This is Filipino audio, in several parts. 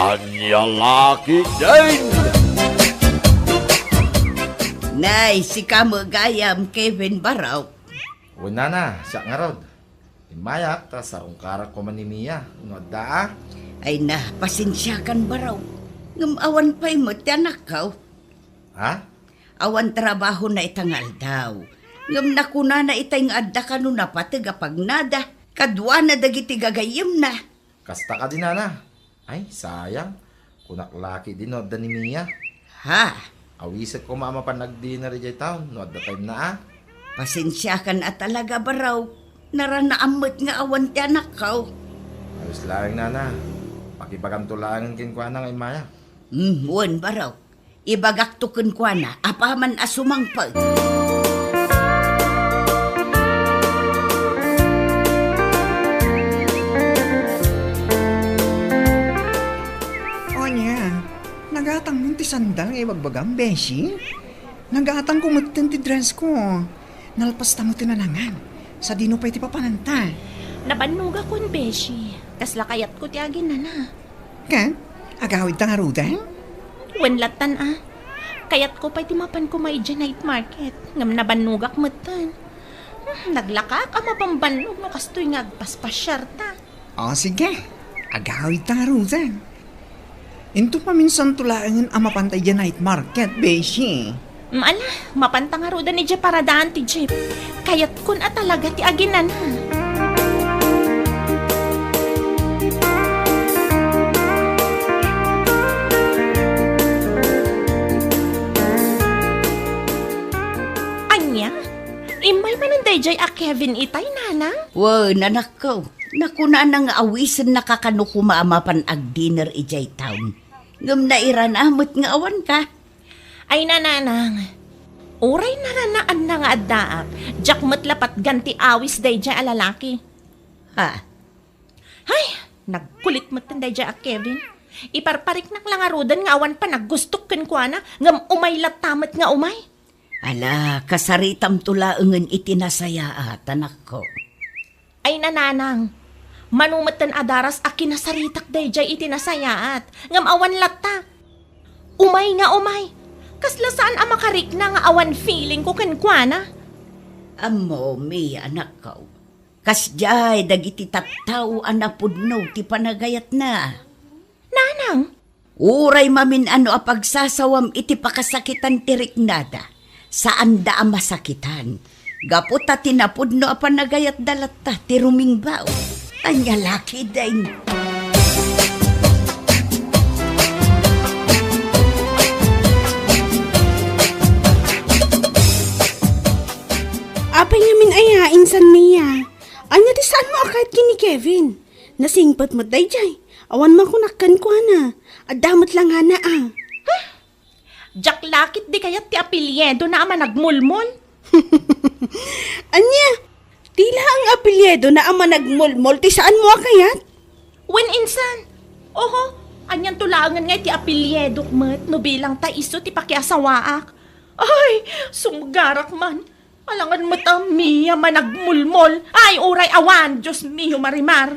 Anya laki din! Nay, si kamo gayam Kevin Baraw. Una na, siya nga rod. Imayak, tas akong karak ko manimiya. Ngadda Ay na, pasensya kan Baraw. Ngamawan pa'y mo tiyanak ka. Ha? Awan trabaho na itangal daw. Ngam nakuna na itay nga adda ka na patagapag nada. Kadwa na dagiti gagayim na. Kasta ka din na. Ay, sayang. Kunak laki din no, ni Mia. Ha? Awisit ko mama pa nag-dinner di town. No, at the time na Pasensya kan at talaga Baraw. Naranaamot nga awan tiyanak ka. Ayos lang nana. Pakipagantulangan kin kwa na ngay Maya. Wan Baraw. Ibagak to kun kwa na. Apaman asumang pag. Nagatang mong ti sandal ngay bagbagang, Beshi. Nagatang ko magtinti dress ko. Nalpas ta mo tinanangan. Sa dino pa'y ti papananta. Nabanuga kon, Beshi. Kasla kayat ko ti agin na. Ka? Agawid ta nga ruda? Wenlatan Kayat ko pa'y ti mapan ko may night market. Ngam nabanugak matan. Naglakak ama pambanlog no kastoy nga agpaspasyar ta. O sige. Agawid ta nga ruda. Into pa minsan tulaangan ang mapantay dyan night market, Beshi. Maala, mapanta nga roda ni Jeep para daan ti Jeep. Kayat kun talaga ti aginan Anya, imay mananday jay a Kevin itay nanang? Wow, nanak ko. Nakuna nang awisan nakakanukuma amapan ag dinner ijay town. Ngam na iranamot nga awan ka. Ay nananang, uray naranaan na nga addaak. Jak matlapat ganti awis day jay alalaki. Ha? Ay, nagkulit matanday jay a Kevin. Iparparik nak lang arudan nga awan pa naggustok kan kwa na ngam umay latamat nga umay. Ala, kasaritam tulaangan itinasaya tanak ko. Ay nananang, manumatan adaras a kinasaritak day jay itinasayaat. Ngam awan lata. Umay nga umay. Kasla saan ang makarik na nga awan feeling ko kankwana? Amo, mi anak ko. Kasjay, dagiti tattaw anapudno ti panagayat na. Nanang? Uray mamin ano a pagsasawam iti pakasakitan tirik nada. Saan da ang masakitan? Gaputa tinapudno a panagayat dalata ti rumingbaw. Anya laki din. Apay ngamin aya, insan Mia. Anya di saan mo akait kini Kevin? Nasingpat mo day jay. Awan makunakkan ko na. Adamot lang na Jak lakit di kayat ti apelyedo na ama nagmulmol? Anya, tila ang apelyedo na ama nagmulmol ti saan mo akayat? When insan? Oho, anyan tulangan nga ti apelyedo mat no bilang ta iso ti pakiasawaak. Ay, sumgarak man. Alangan mata Mia managmulmol. Ay, uray awan, Diyos miyo marimar.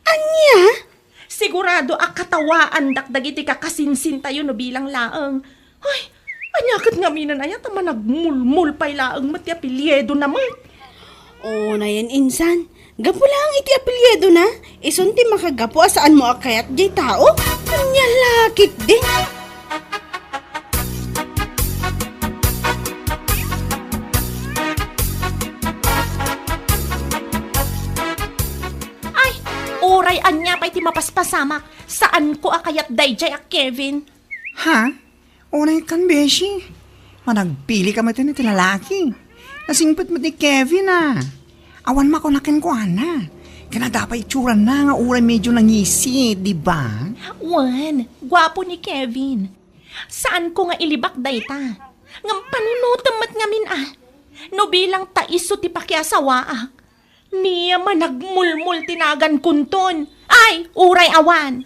Anya? Sigurado akatawaan dakdagiti kakasinsin tayo no bilang laang. Ay, anyakat nga minan ayat managmulmol pa'y laang mati apelyedo naman. Oo na yan, insan. Gapo lang iti apelyedo na. Isunti makagapo saan mo akayat jay tao? Anya lakit din. Uray anya pa'y ti mapaspasamak. Saan ko akayat dayjay ak Kevin? Ha? Unay kan, Beshi. Managpili ka matin iti lalaki. Nasingpit mo ti Kevin Awan makunakin ko Kana dapat itsuran na nga uray medyo nangisi, di ba? Wan, gwapo ni Kevin. Saan ko nga ilibak dayta? Ngam panunutamot ngamin No bilang taiso ti pakiasawaak. Niya managmulmul tinagan kunton. Ay, uray awan.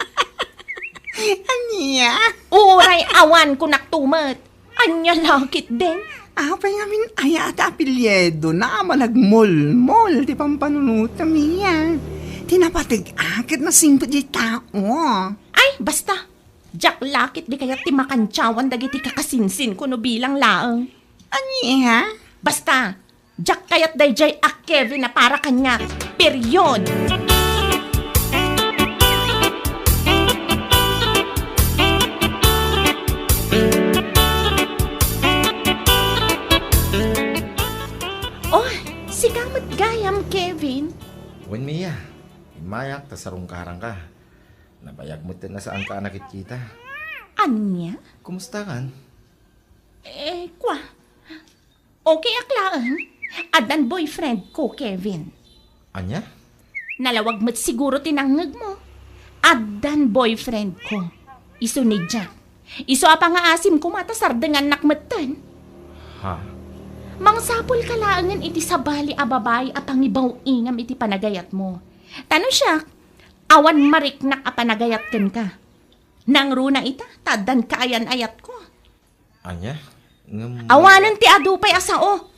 Anya? Uray awan kunaktumat. Anya lakit din. Apay ngamin aya at apelyedo na managmulmol ti pampanunutam niya. Tinapatig akit na simpa di tao. Ay, basta. Jack lakit di kaya ti makantsawan dagiti kakasinsin ko no bilang laeng. Anya? Basta, Jack kayat dayjay a Kevin na para kanya. Period. Oh, sigamot gayam, Kevin. Wen Mia, imayak ta sarong karang ka. Nabayag mo na saan ka nakikita. Anya? Kumusta kan? Kwa. Okay aklaan. Adan boyfriend ko, Kevin. Anya? Nalawag mo't siguro tinangag mo. Adan boyfriend ko. Iso ni Jack. Iso apa nga asim ko matasardengan nakmatan. Ha? Mang sapol kalaangan iti sabali a babay a pangibaw ingam iti panagayat mo. Tano siya, awan mariknak a panagayat ken ka. Nang runa ita, tadan kaayan ayat ko. Anya? Awanan ti adupay asao.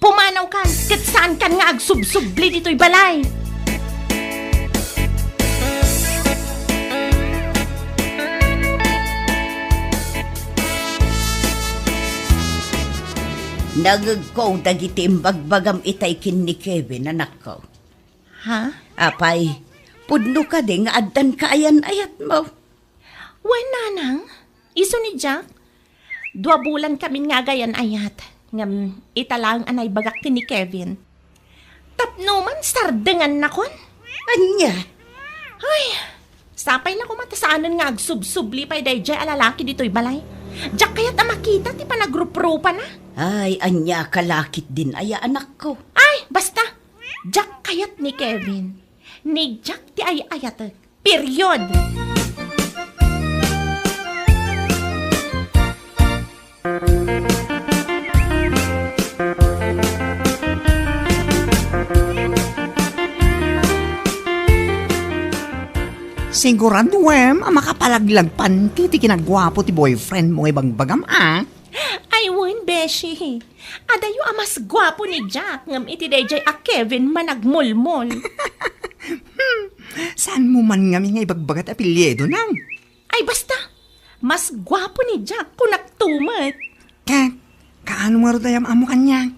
Pumanaw kan, kat saan kan nga agsubsubli dito'y balay. Nagagkaw dagiti imbagbagam itay kin ni Kevin, anak ko. Ha? Apay, pudno ka di nga addan kaayan ayat mo. Wen nanang, iso ni Jack. 2 bulan kami nga gayan ayat. Ngam italang anay bagak ti ni Kevin. Tapno man sardengan na kon. Anya? Ay, sapay na kumatasaanan nga agsubsubli pa'y dayjay alalaki dito'y balay. Jack kaya't makita ti panagrup-rupa na. Ay, anya kalakit din aya anak ko. Ay, basta. Jack kayat ni Kevin. Ni Jack ti ay ayat. Period. Sigurado, ang makapalaglag ti kinagwapo ti boyfriend mo ibang bagam, Ay, won, Beshi. Adayo amas gwapo ni Jack. Ngam iti dayjay a Kevin managmulmol. Saan mo man nga nga ibagbagat apelyedo nang? Ay, basta. Mas gwapo ni Jack kung naktumat. Kaano nga rodayam amo kanya?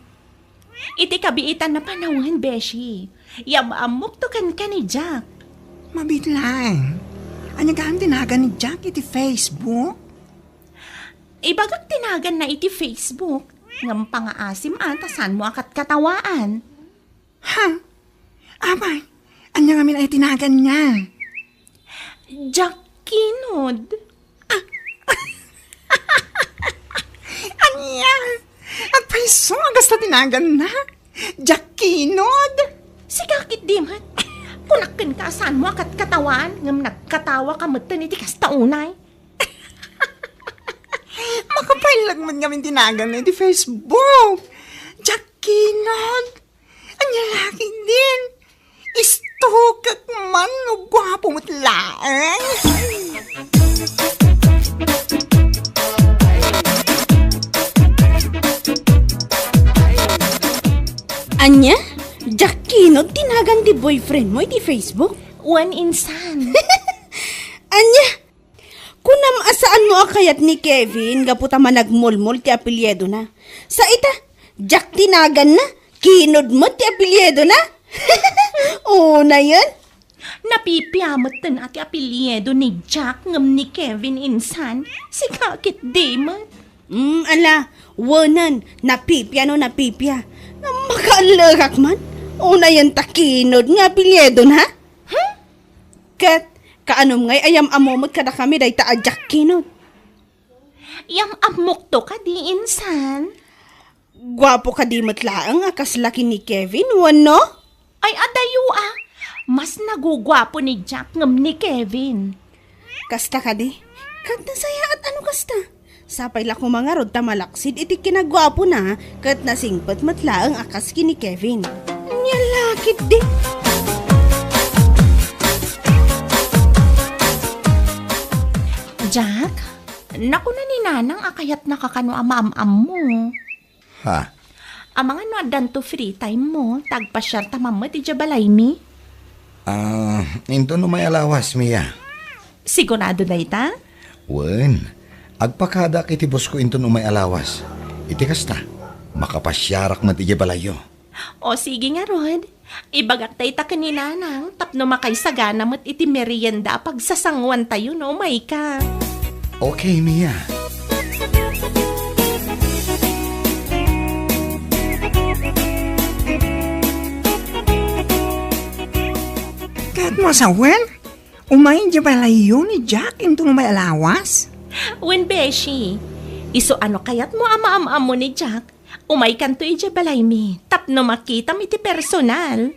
Iti kabiitan na panahon, Beshi. Yamamok to kan ni Jack. Mabitlang. Anya gaan tinagan ni Jack iti Facebook? Ibagak tinagan na iti Facebook. Ngam pangaasim ata saan mo akat katawaan. Ha? Abay, anya nga min ay tinagan niya. Jack Kinod. Anya? Agpaiso, agas na tinagan na. Jack Kinod. Sigakit di man. Kunakin ka saan mo akat katawaan. Ngam nagkatawa ka matan iti kastaunay. Makapailag man kami tinagan na iti Facebook. Jack Kinod. Anya laki din. Istukak man no gwapo mo't laang. Anya? Jack Kinod, tinagan di boyfriend mo iti Facebook? One insan. Anya? Kunam asaan mo akayat ni Kevin, gaputa managmulmul ti apelyedo na. Sa ita, Jack tinagan na, Kinod mo ti apelyedo na. Oo na yan. Napipiyamot tan ati apelyedo ni Jack ngam ni Kevin insan. Sigakit di man. Ala, wanan, napipya no napipya. Makaalagak man. Una yan takinod nga apelyedo na. Huh? Kat, kaanom ngay ayam amomot kada kami day taadyak kinod. Yam amok to ka di insan. Gwapo ka di matlaang akas laki ni Kevin, wano? Ay adayo ah. Mas nagugwapo ni Jack ngam ni Kevin. Kasta ka di. Kat nasaya at ano kasta? Sapay la ko mga rod tamalaksid iti kinagwapo na kat nasingpat matlaang akas kini Kevin. Nyalakit di. Jack, naku na ni Nanang akayat nakakano amam-am mo. Ha? Amang ano adan to free time mo, tagpasyar tamamot iti balay mi. Into no may alawas, Mia. Sigurado na ita? Wen, agpakada kiti boss ko inton umay alawas. Iti kasta, makapasyarak man iti balayo. O sige nga, Rod. Ibagak tayo ta kanina nang tapno makaysagana mo't iti merienda pagsasangwan tayo no, may ka. Okay, Mia. Kahit mo sa wen, umayin di balayo ni Jack into may alawas? Wen Beshi, iso ano kayat mo ama-ama mo ni Jack? Umay kanto ija balay mi, tapno makita mi ti personal.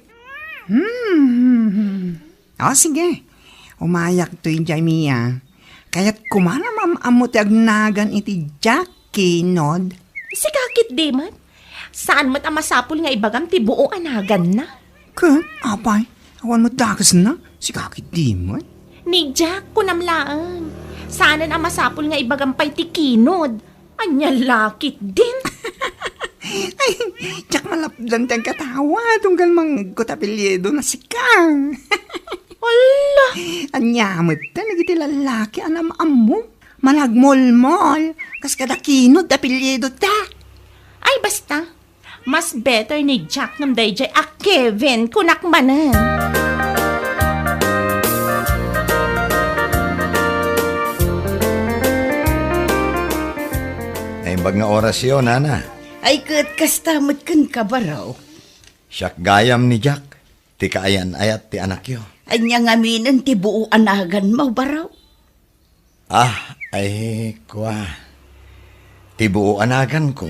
O sige, umayak to yung Mia. Kaya't kumana mamamo ti agnagan iti Jack kinod. Si kakit di man? Saan mo't amasapol nga ibagam ti buong anagan na? Kat, apay, awan mo dakas na, si kakit di mo. Ni Jack kunamlaan. Saanan amasapol nga ibagampay ti kinod. Anya lakit din. Ay, Jack malapdan tiyang katawa, tunggal mang kutapilyedo na si Kang. Wala. Anyamot ta, nagiti lalaki, anam amo. Malagmol-mol, kas kada kinod, apilyedo ta. Ay basta, mas better ni Jack ng DJ a Kevin kunakmanan. Naimbag nga oras yun, Nana. Ay kat kastamot kan kabaraw. Siyak gayam ni Jack. Ti kaayan ayat ti anak yo. Anya nga minan ti buo anagan mo baraw. Ah, ay kwa. Ti buo anagan ko.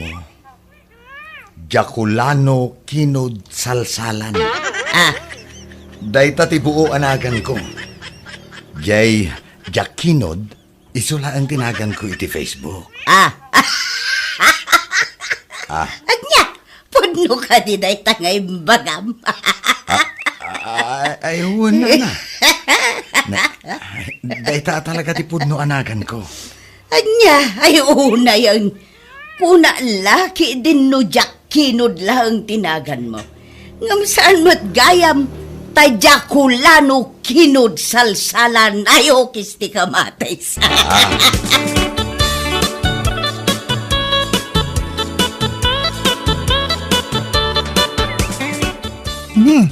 Jaculano Kinod Salsalan. Ah, Dayta ti buo anagan ko. Jay Jack Kinod, isula ang tinagan ko iti Facebook. anya, pudno ka di day tangay bagam. Ay, wala na. Dayta talaga ti pudno anagan ko. Anya, ay una yung puna laki din no Jack Kinod lang tinagan mo. Ngam saan mo't gayam, Jaculano Kinod Salsalan, ayaw kisti ka matay sa. Ni,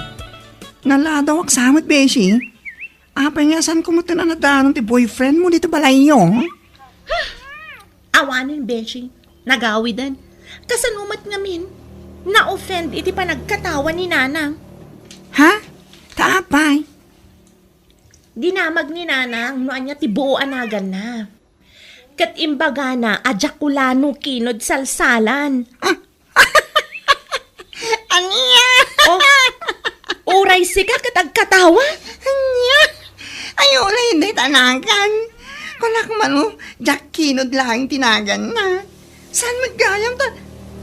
naladawak samot, Beshi. Apay nga saan kumutin na nadanong ti boyfriend mo dito balayo? Awanin, Beshi. Nagawidan. Kasanumat ngamin. Na-offend iti pa nagkatawa ni Nanang. Ha? Taapay? Dinamag ni Nanang no anya ti buo anagan na. Kat imbaga na Jaculano Kinod Salsalan. Anya? Uray sika katagkatawa. Anya? Ayaw na hindi tanagan. Wala ka man Jack Kinod lang tinagan na. Saan magayang ta?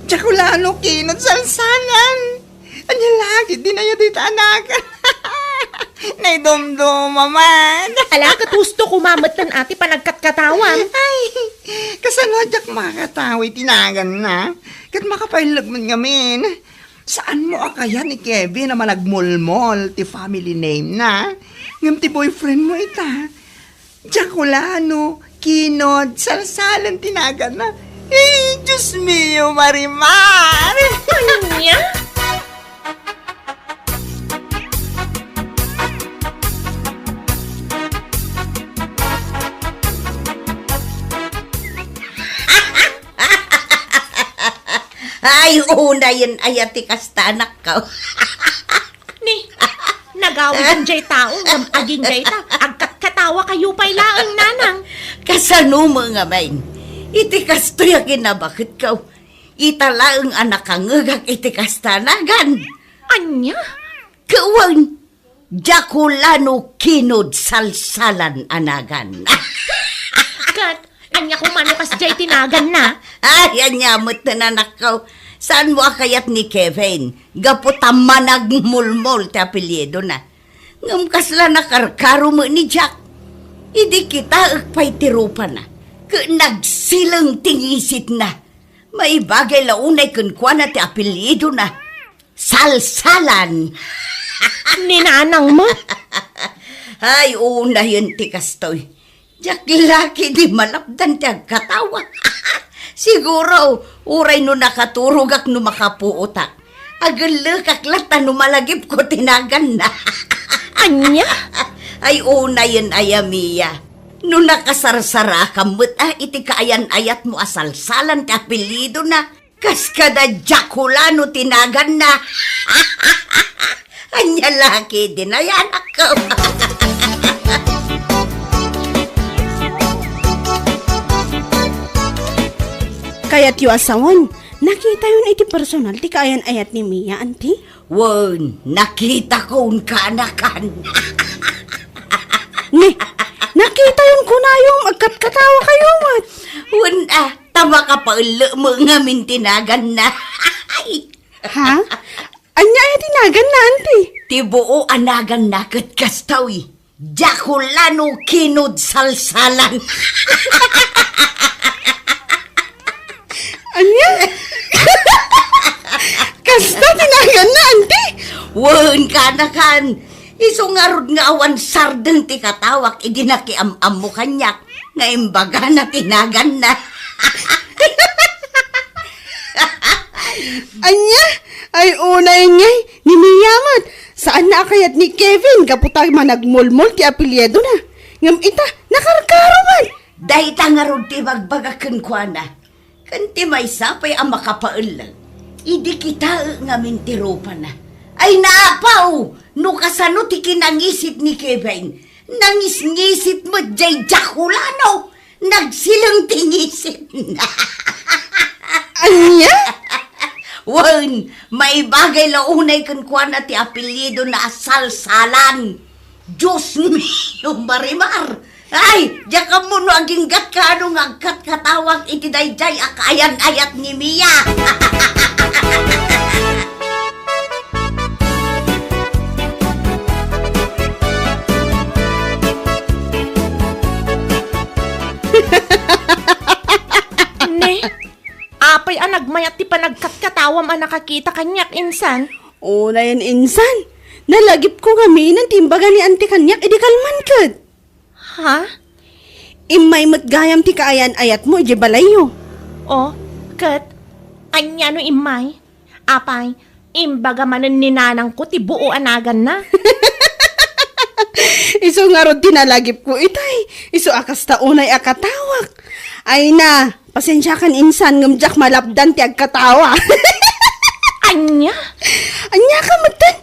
Jaculano Kinod Salsalan. Anya lagi, di na yun di tanagan. Naidumdum, maman. Ala, katusto kumamat ng ati pa nagkatkatawan. Ay, kasano Jack makatawi tinagan na. Kat makapailag man ngamin. Saan mo kaya ni Kevin na managmulmol ti family name na? Ngam ti boyfriend mo ita. Jaculano, Kinod, Salsalan tinagan na. Eh, Diyos mio, Marimar! Anya? Ay, una yun ayati kastanak ka. Ni, nagawin jay tao, ngam aging jay ta, agkatawa kayo pa'y laang Nanang. Kasano mga main? Iti kasto yung kinabakit ka. Itala ang anak kang iti kastanagan. Anya? Kawan, Jaculano Kinod Salsalan anagan. Kat, anya kung manukas jay tinagan na. Ay, anyamot na nanakaw. Saan mo akayat ni Kevin? Gaputa managmulmol ti apelyido na. Ngam kasla nakarkaro mo ni Jack. Idi kita agpay tirupa na. Nagsilang tingisit na. May bagay launay kunkwa na ti apelyido na. Salsalan. Ni Nanang mo? Ay, una yun ti kastoy. Jak laki di malapdan ti agkatawa. Siguro, uray no nakaturugak no makapuutak. Agalakak lata no malagip ko tinagan na. Anya? Ay unayan ayamiya. No nakasarsara kamut iti kaayan-ayat mo asalsalan ti apelido na. Kas kada Jaculano tinagan na. Anya laki din ayan ako. Kaya't yu asawan, nakita yun iti personal ti kaayan-ayat ni Mia, auntie. Wen, nakita ko un kanakan. Ne, nakita yun ko na yung magkatkatawa kayo, mat. Wen, tama ka pa ulo mo nga mintinagan na. Ha? Anya ay tinagan na, auntie. Tibuo anagan na kat kastawi. Jaculano kinod salsalan. Anya? Kasta tinagan na, auntie. Wen, kanakan. Isungarod nga awan sarden ti katawak, idinakiam-am mo kanyak. Nga imbaga na tinagan na. Anya? Ay unay ngay, ni Mia, mat. Saan na akayat ni Kevin, kaputay managmulmul ti apelyedo na. Ngam ita, nakarkaro man. Dahil tangarod ti magbagakan kwa na. Kanti may sapay ang makapaulang. Idi kita nga mintiropa na. Ay naapaw! No kasano ti kinangisit ni Kevin. Nangis-ngisit mo jay Jaculano. Nagsilang tingisit na. Anya? Wan, may bagay launay kan kwa na ti apelyido na asalsalan. Diyos mio, Marimar. Ay, diya ka mo no aging gat ka anong agkat katawag iti dayjay akayan-ayat ni Mia. Ne, apay ang nagmayat ti panagkatkatawam ang nakakita kanyak insan. Una yan, insan. Nalagip ko kami ng timbaga ni Auntie kanyak, edi kalman kad. Ha? Imay matgayam ti kaayan-ayat mo, edi balayo. O, kat, anya no imay? Apay, imbaga manan ni nanang ko ti buo anagan na. Iso nga ron tinalagip ko, itay. Iso akas taunay akatawak. Ay na, pasensya kan insan, ngamjak malapdan ti agkatawa. Anya? Anya ka matan?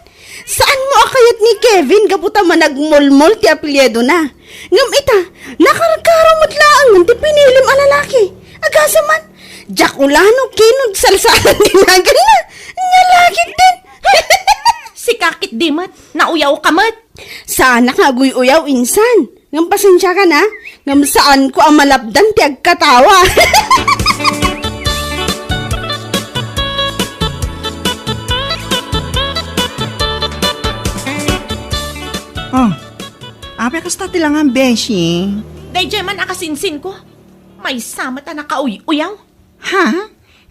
Saan mo akayat ni Kevin kaputa managmulmol ti apelyedo na? Ngam ita, nakaragkaramot laang ti pinilim a lalaki. Agasa man, Jaculano kinod salsalan tinagan na. Nalagit din. Si kakit dimat, nauyaw kamat. Sana ka uyaw insan. Ngam pasensya ka na. Ngam saan ko ang malapdan ti agkatawa. Oh, ape kasta tilangan, Beshi. Dayjay man akasinsin ko. May samat na nakauyaw. Ha?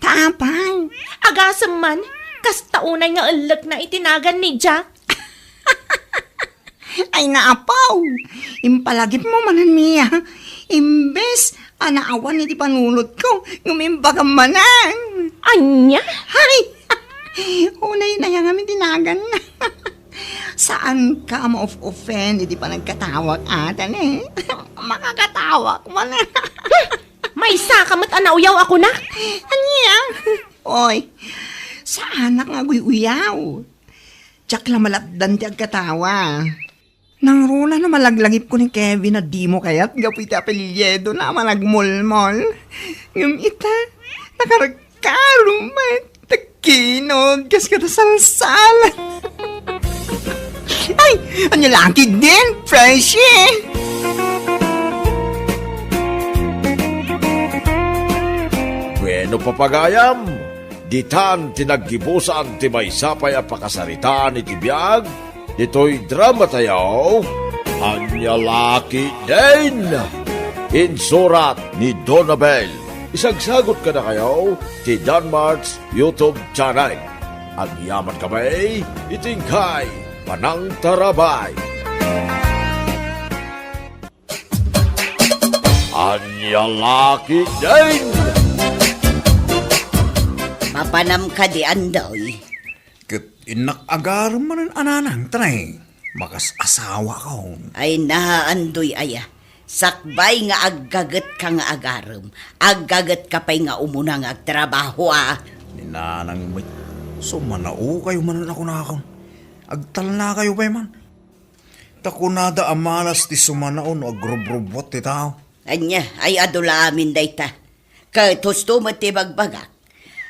Taapay. Agasam man, kastaunay nga alak na itinagan ni Jack. Ay naapaw. Impalagip mo manan Mia. Imbes, anaawan iti panulot ko. Ngumimbaga manan. Anya? Hay! Unay na yan kami tinagan na. Saan ka ma-offend? Hindi pa nagkatawag atan eh. Makakatawag man. May sakamat anauyaw ako na. Anya? Oy, saan ka nga uyaw? Tsak lang malapdan ti agkatawa. Nang rula na malaglagip ko ni Kevin na di mo kaya't gapit apelyedo na managmulmol. Yung ita, nakaragkarumat, takinod, kas kata salsalan. Ay, ano laki din, Freshie! Bueno papagayam, ditan tinaggibusan ti may sapay a pakasaritaan iti biyag, ito'y drama tayo, Anya Laki din. Insurat ni Donabel. Isagsagot ka na kayo ti Danmarks YouTube channel. Ang yaman kami, itingkay, panang tarabay. Anya laki din! Mapanam ka di andoy. Kat inak agar man ang ananang tanay. Makas asawa ko. Ay naandoy aya. Sakbay nga aggagat ka nga agaram. Aggagat ka pa'y nga umuna nga agtrabaho Ninanang may sumanao kayo man ako na ako. Agtal na kayo pa man. Takunada amalas ti sumanao no agrobrobot ti tao. Anya, ay adula amin dayta. Kahit husto mo ti bagbagak.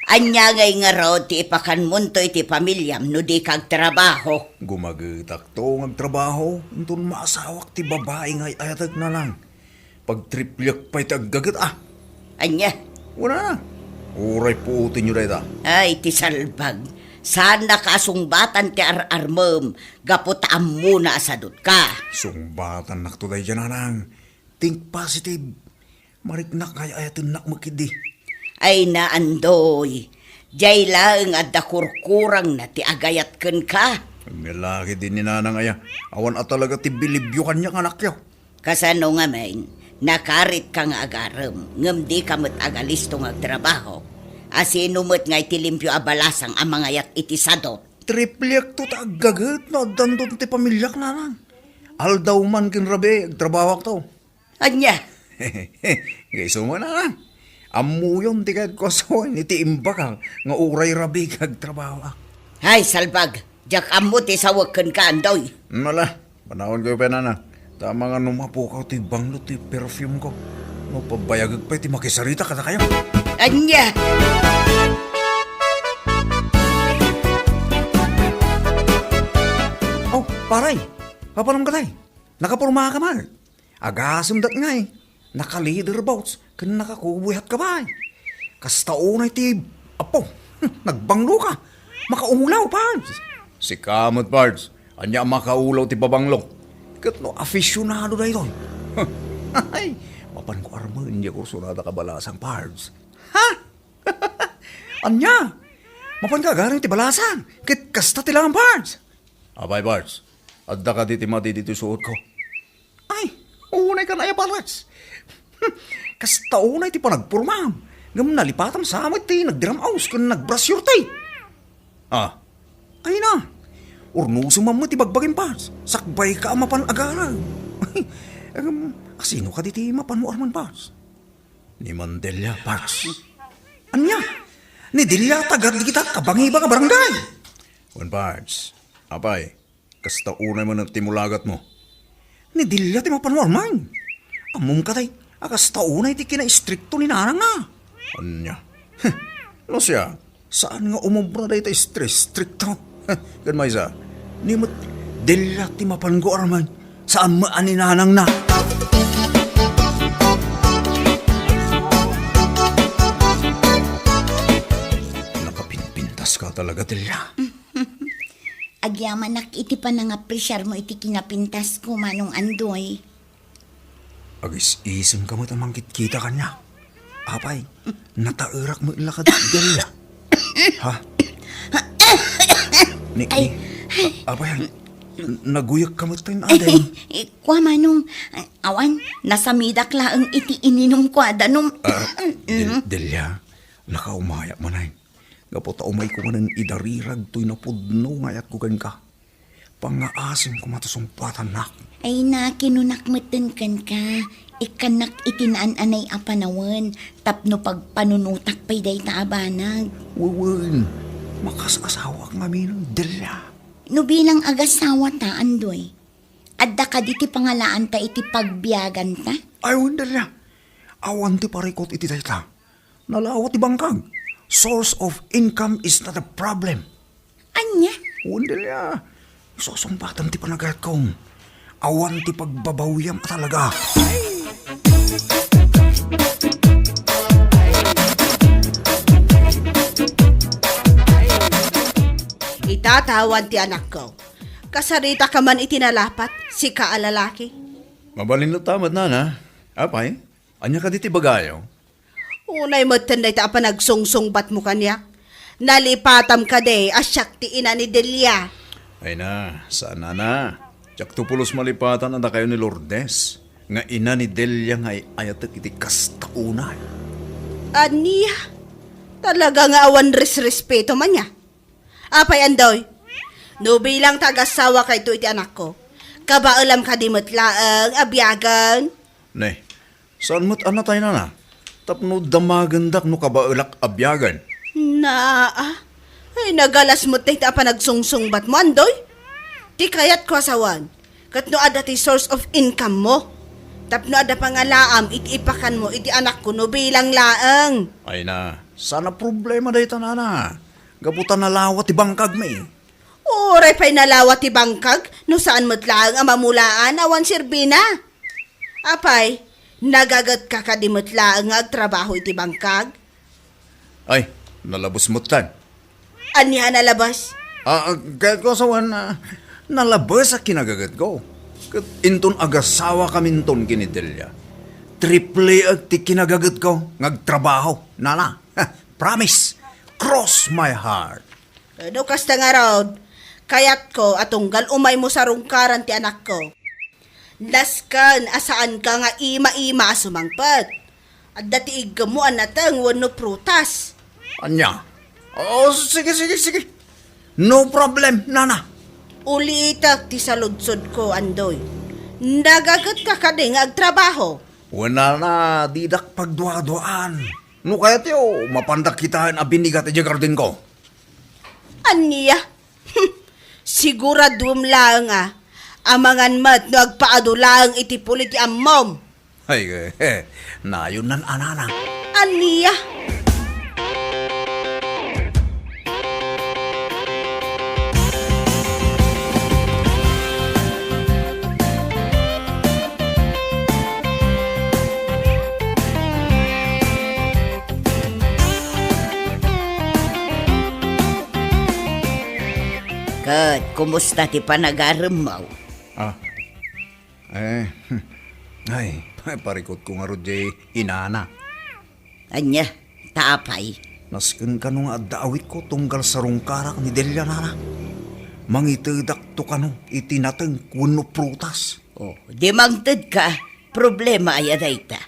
Anya ngay nga raw ti ipakanmuntoy ti pamilyam no di kag trabaho. Gumagitak to ng trabaho. Doon maasawak ti babae nga ayatag na lang. Pag triplyak pa'y tagagat Anya, Wala na. Uray puutin nyo dahita. ay ti salbag. Sana kasungbatan ti ararmem. Gaputaan muna asadot ka. Sungbatan naktuday dyan anang. Think positive. Mariknak kaya ayatun nak makidi. Ay naandoy. Jay lang at dakurkurang na ti agayat ken ka. Ang lalaki din ni nanang aya. Awan at talaga ti bilibyo kanya anak yaw. Kasano nga men, nakarit ka nga agarem. Ngem di ka met agalisto nga trabaho. Asino met nga itilimpyo abalasang ang mga yat itisadot. Triplyak to tagagat na dandon ti pamilyak nanang. Aldaw man kinrabe, agtrabawak to. Anya, Gayso mo nanang. Amuyon ti kahit kosoy ni ti imbakang nga uray rabi kag trabaho. ay salbag. Jak amot isawag ken ka andoy. Nala, panahon ko pa nanang. Tama nga numapukaw ti banglo ti perfume ko. No pabayagag pa ti makisarita kada kayo. Anya, Oh, paray. Papanong ka tay? Nakapurma ka man. Agasumdat nga eh. Naka-leader bouts. Kan nakakubuhat ka ba eh. Kastaunay ti... Apo, nagbanglo ka. Makaulaw, Pards. Si Kamot, Pards. Anya makaulaw ti babanglo. Kat no, aficionado na ito. Ay, mapan ko armo, hindi ko sunada kabalasang, Pards. Ha? Anya? Mapan ka galing ti balasan. Kit kasta ti lang, Pards. Abay, Pards. Adda ka diti mati dito suot ko. Ay, unay ka na ya, Pards. Kasta unay ti panagpurmam. Ngam nalipatam sa amat ti nagdiramaus kung nagbrasyur ti. Ay na. Urnuso mam mo ti bagbagin, Pards. Sakbay ka mapan agaran. Asino ka diti mapan mo arman, Pards? Ni Mandelia, Pards. Anya? Ni Delia tagad di kita kabangiba ka barangay. Wan, Pards. Apay, kasta unay mo ng timulagat mo. Ni Delia ti mapan mo arman. Amom ka tay. Kasta unay ti kina-istrikto ni nanang na. Anya? No siya, saan nga umubra dahi tayo strikto? Gan may isa, ni mat Delia ti mapan ko arman. Saan maan ni nanang na? Nakapinpintas ka talaga, Delia. Agyaman nak iti pa nang apresyar mo iti kinapintas ko manong andoy. Agis-isem ka mo tamang kita kanya. Apay, natairak mo ilakad, Delia. Ha? Apay, naguyak ka mo tayo na aday. Kwa manong, awan, nasamidak laang iti ininom kwa danom. Delia, nakaumaya man ay. Gapota umay ko manan idarirag to'y napudno ngayat ko gan ka. Pangaasim ko matasungpatan nak. Ay na, kinunakmatan kan ka. Ikanak itinaan anay apanawan. Tapno pagpanunutak pa'y day taabanag. Wawan, makas-asawa ang amin, Delia. No bilang agasawa ta, andoy. Adda ka diti pangalaan ta iti pagbiyagan ta? Ayun, Delia. Awan ti parikot iti dayta. Nalawat ti bangkag. Source of income is not a problem. Anya? Awan, Delia. Susumpatan ti panagayat kong. Awan ti pagbabawiyam ka talaga. Itatawad ti anak ko. Kasarita ka man itinalapat, si kaalalaki. Mabalin na tamad na na. Apay, anya ka diti bagayo. Unay mo tanday ta pa nagsungsungbat mo kanyak. Nalipatam ka de, asyak ti ina ni Delia. Ay na, saan na? Tsak tupulos malipatan anda kayo ni Lourdes. nga ina ni Delia nga ayatek iti kastaunay. Aniya, talaga nga awan respeto man niya. Apay andoy, no bilang tagasawa kay ito iti anak ko, kabaalam ka di matlaang, abyagan. Ne, saan mo't anatay na na? Tapno damagandak no kabaulak abyagan. Ay nagalas mo tayo pa nagsungsung bat mo andoy. Ti kayat ko asawan, kat no ada ti source of income mo. Tapno ada pangalaam, iti ipakan mo, iti anak ko no bilang laang. Ay na, sana problema day tanana. Gabutan na lawat ti bangkag may. Oray pa'y nalawat ti bangkag, no saan mo't laang ang mamulaan awan sirbina. Apay, nagagat ka ka di mo't laang agtrabaho iti bangkag. Ay, nalabos mo't tan. Aniha nalabas? Kaya ko sawan na nalabas sa kinagagat ko. Kat inton agasawa kaminton kinidelya. Triple ag ti kinagagat ko ngagtrabaho. Nana, promise, cross my heart. Ano kasta nga raod, kayat ko atunggal umay mo sa rungkaran ti anak ko. Laskan asaan ka nga ima-ima sumangpat. At dati igamuan natang wano prutas. Anya? Sige. No problem, nana. Ulitak ti saludsod ko, Andoy. Nagagat ka kading agtrabaho. Wala na, didak pagdua-duaan. No kaya tiyo, mapandak kitahan a binigat a jagardin ko. Aniya? Siguradum lang amangan mat no agpaado lang iti pulit ti ammom. Ay, nayon nan anana. Aniya? Kat, kumusta ti panagaram mo? Ay, parikot ko nga rodye inana. Anya, taapay. Nasken ka nung addaawit ko tunggal sa rungkarak ni Delia nana. Mangitedak to ka nung itinateng kuno prutas. Di mangtad ka, problema ay adayta.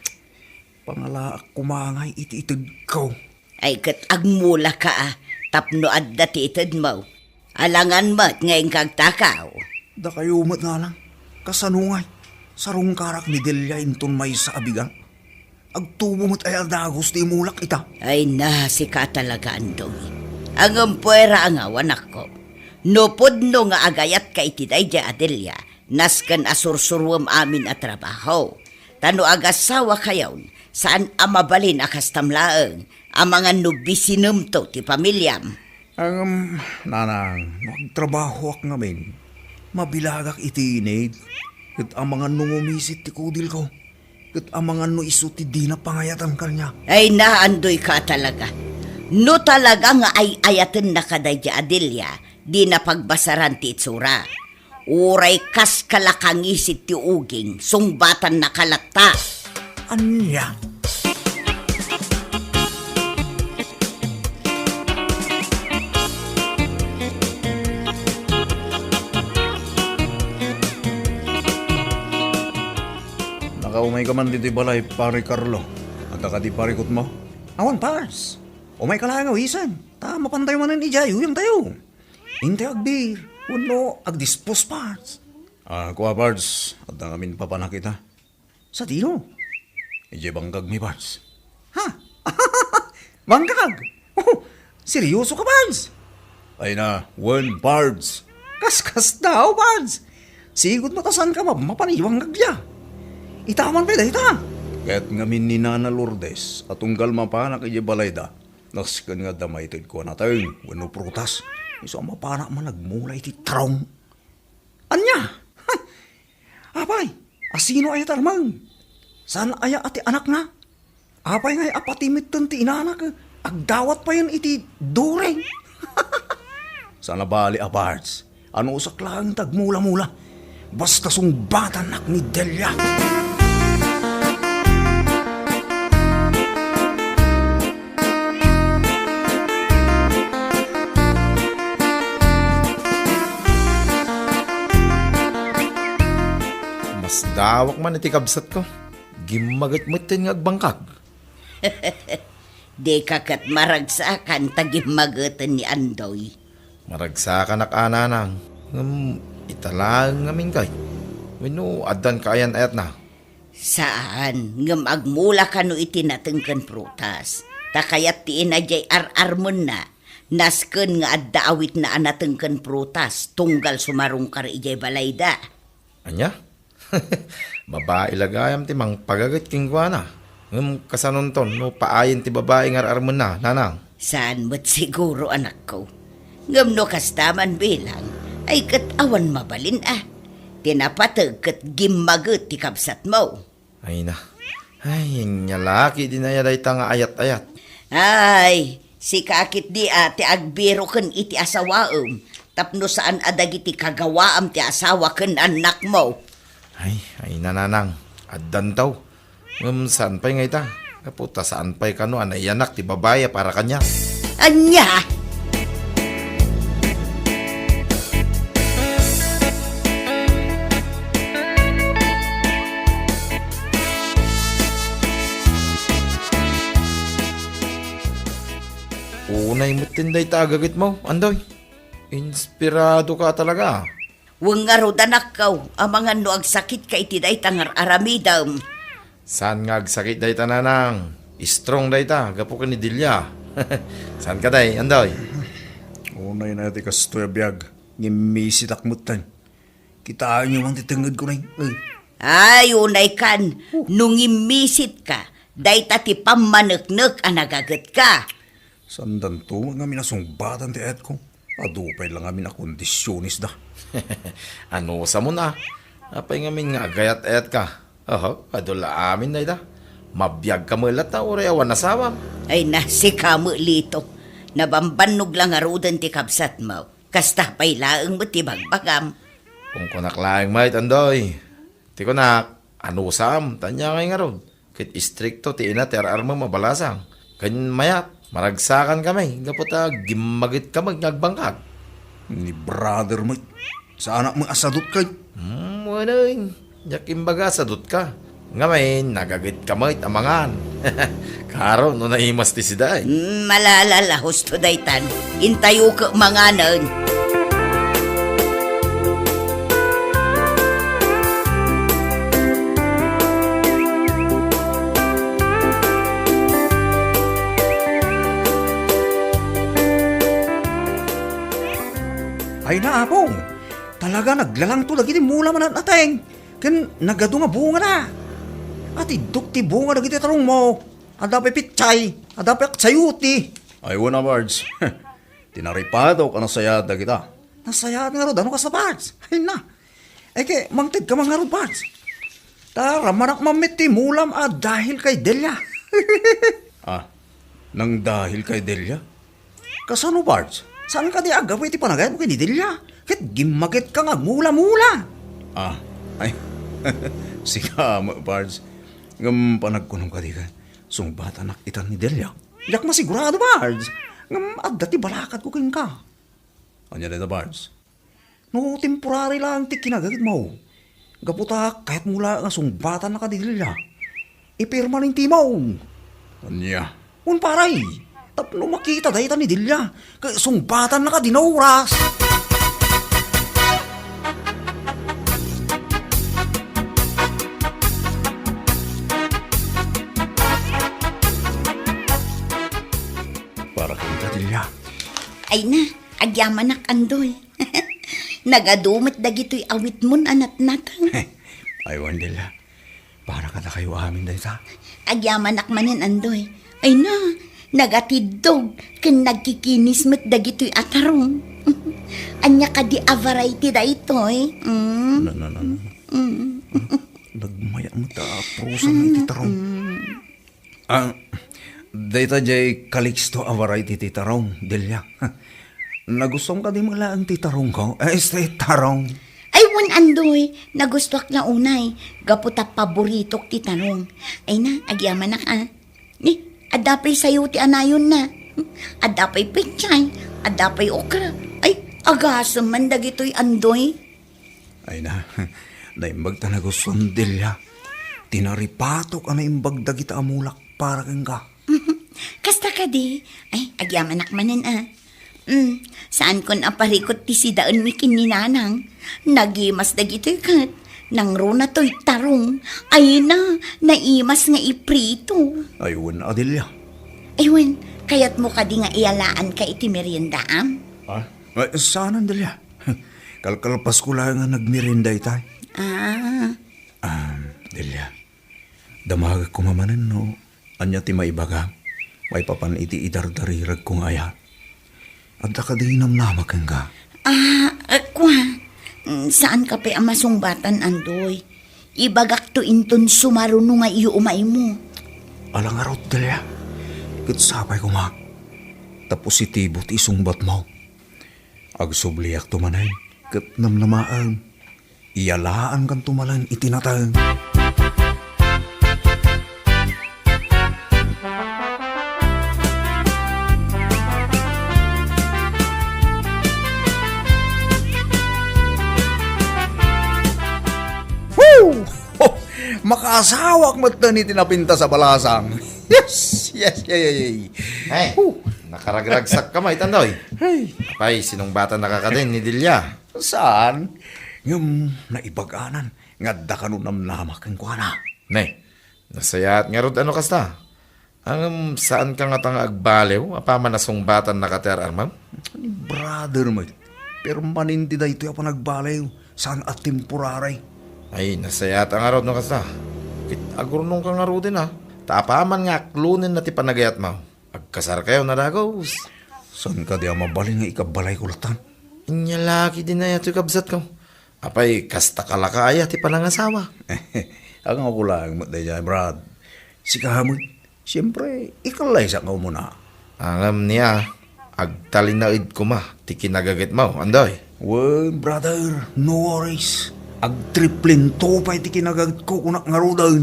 Pangalaak kumangay iti-itid ko. Ay kat agmula ka tapno adda ti itad mo. Alangan mo't ngayon kagtakaw. Da kayo umat nga lang, kasanungay, sa rungkarak ni Delia inton may sa abigang. Agtubo mo't ay aldagos di mulak ita. Ay na, si ka talaga andong. Ang ampuera ang awan ako. Nupod no nga agayat ka itiday di Adelia, naskan asursurwam amin at trabaho. Tano agasawa kayaw, saan amabalin akastamlaang, ang mga nubisinum to ti pamilyam. Nanang, magtrabaho ak ngamin. Mabilagak itinid. Kat ang mga nungumisit ti kudil ko. Kat ang mga nuiso ti di na pangayatan kanya. Ay naandoy ka talaga. No talaga nga ay ayatan na kaday di Adelia, di na pagbasaran ti itsura. Uray kas kalakangisit ti uging, sungbatan na kalata. Anya? Nakaumay ka man dito balay, pare Carlo. At di parikot mo. Awan, pars. Umay ka lang awisan. Tama pantay man ni Jayo yung tayo. Hindi agbir. Uno, agdispos parts. Kuha parts. At nangamin pa panakita. Sa tino? Ije bangkag mi parts. Ha? Bangkag? Seryoso ka parts? Ay na, one parts. Kaskas daw parts. Sigod matasan ka mapaniwang gagya. Itaman pa ita. Kahit ngamin ni Nana Lourdes at unggal mapanak ije balayda. Naskan nga damaytid ko na tayo. Wano prutas. Iso ang mapanak man nagmulay ti traum. Anya? Apay, asino ay tarmang? Saan aya ati anak na? Apay ngay apatimit ti inanak. Agdawat pa yan iti dureng. Sana bali aparts. Ano usak lang tagmula-mula. Basta sungbatan nak ni Delia. Lawak man iti kabsat ko. Gimagat-matin nga agbangkag. Di kakat maragsakan tagimagatan ni Andoy. Maragsakan ak ananang. Italang ngamin kay. Wino, adan kaayan ayat na. Saan? Ngam agmula ka no itinatengkan prutas. Takayat ti inajay ar-armon na. Nasken nga adda awit na anatengkan prutas. Tunggal sumarong kar ijay balayda. Anya? Babae lagayam ti mang pagagat kingwana. Kasanonton, no paayin ti babae nga ar-armon na, nanang. Saan mo't siguro anak ko? Ngam no kastaman bilang ay katawan mabalin Tinapatag kat gimagot ti kabsat mo. Ay na. Ay, yung nyalaki din na yaday nga ayat-ayat. Ay, si kakit di ate agbiro ken iti asawaom. Tapno saan adag iti kagawaam ti asawa ken anak mo. Ay nananang. Addan taw. Saan pa'y ngay ta? Kaputa saan pa'y kano anay anak ti babaya para kanya. Anya! Unay mo tinday tagagit mo, Andoy. Inspirado ka talaga. Wang nga rod anak kaw, amangan no agsakit ka iti day tangar aramidam. Saan nga agsakit day ta nanang? Strong day ta, gapo ka ni Dilya. Saan ka day, Andoy? Unay na iti kastoy abiyag. Ngimisit akmutan. Kitaan nyo mang titangad ko na Ay, unay kan, nung imisit ka, day ta ti pamaneknek anagagat ka. Sandan to, nga minasumbatan ti et ko. Adupay lang amin na kondisyonis da. Ano sa mo na? Apay ngamin nga agayat-ayat ka. Adula amin na ita. Mabiyag ka mulat na uri awan nasawam. Ay nasi kamo lito. Nabambanog lang arudan ti kabsat mo. Kasta pa'y laeng mo ti bagbagam. Kung kunak laeng mait, Andoy. Ti kunak, ano sam? Tanya ngay nga ron. Kit istrikto ti ina ti ar-arma mabalasang. Kanyan mayat. Maragsakan kami, gaputa gimagit ka magnagbangkag. Ni brother mo, sa anak mong asadot kay. Wala yun. Yakimbaga sadot ka. Ngayon, nagagit ka mo amangan. Karo, no naimas ti siday. Malalala, husto daytan. Intayo ka manganan. Ay na apong, talaga naglalang to lagi di mula man at ateng. Kan nagado nga bunga na. At iduk ti bunga lagi ti tarong mo. Adapay pitchay, adapay aksayuti. Ay wala Bards. Tinaripado ka nasayada kita. Nasayada nga ro, ano ka sa Bards? Ay na. Ay kay, mangtid ka mga ro Bards. Tara, manak mamit ti mulam dahil kay Delia. Nang dahil kay Delia? Kasano Bards? Saan ka di agawin ti panagay mo kay ni Delia? Kit gimagit ka nga mula-mula. Ay, sika mo, Bards. Ngam panagkunong ka di ka, sumbat anak itan ni Delia. Yak masigurado, Bards. Ngam adda ti balakat ko king ka. Anya dito, Bards? No, temporary lang ti kinagagit mo. Gaputa, kahit mula nga sumbatan na ka di Delia. Ipirma rin ti mo. Anya? Paray. Tapno makita dahitan ni Delia. Kaya sumbatan na ka dinoras. Para kang Delia. Ay na, agyaman nak Andoy. Nagadumit dagito'y awit mon anat natang. Ay, Delia. Para ka na kayo amin dahita. Agyaman nak manin Andoy. Ay na, nagatidog ken nagkikinis met dagitoy atarong. Anya ka di a variety da itoy. Nagmaya mo ta prusa ng titarong. Data jay Calixto a variety titarong, Delia. Nagustuhan ka di mala ang titarong ko? Titarong. Ay wan Andoy, nagustuak na unay. Gaputa paboritok ti tanong. Ay na, agyaman nak adapay sayo ti anayon na. Adapay pechay, adapay okra. Ay, agasam man dagitoy Andoy. Ay na, naimbag ta nagusundilya. Tinaripatok ang naimbag dagita amulak para kang ka. Kasta ka di. Ay, agyaman nakmanan saan kon aparikot ti si daon mi kininanang. Nagimas dagito'y kat. Nang runa to'y tarong. Ay na, naimas nga iprito. Ayun, Adelia. Aywan, kayat mo ka di nga ialaan ka iti meriendaam? Ay, saan Adelia? Kalkalpas ko lang nga nagmirinda itay. Adelia, damag ko mamanan no. Anya ti maibaga. May papan iti idardarirag kong aya. At ka di namnamak ka. Kwa. Saan ka pa amasumbatan, Andoy? Ibagak to inton sumaruno nga iyo umay mo. Alang arot, Delia. Katsapay ko ma. Tapos itibot isungbat mo. Agsubliak tumanay. Kat namnamaan. Iyalaan kan tumalan itinatang. Makasawak mo ito ni tinapinta sa balasang. Yes. Hey, nakaragragsak ka may tandoy. Hey. Apay, sinong bata nakakadin ni Dilya? Saan? Ngam naibaganan. Ngadda ka nun namnamak ang kuwana. Ne, nasayat nga rod ano kasta? Ang saan ka nga tang agbalew? Apaman na song batan nakater armam? Brother mo. Pero manindi da ito yung nagbalayo. Saan at temporaray? Ay, nasayat ang arod no kasta. Kit agurnong ka nga rodin ha. Tapaman nga klunin na ti panagayat mo. Agkasar kayo na dagos. Saan ka di mabalin nga ikabalay kulatan? Inyalaki din na yato kabsat ko. Apay, kasta kalakaya ti panangasawa. Ang ako lang, matay Brad. Si kahamod, siyempre, ikalay sa kao muna. Angam niya, agtalinaid ko ma, ti kinagagit mo, andoy. Well, brother, no worries. Agtriplin to pa iti kinagagit ko kunak nga rodan.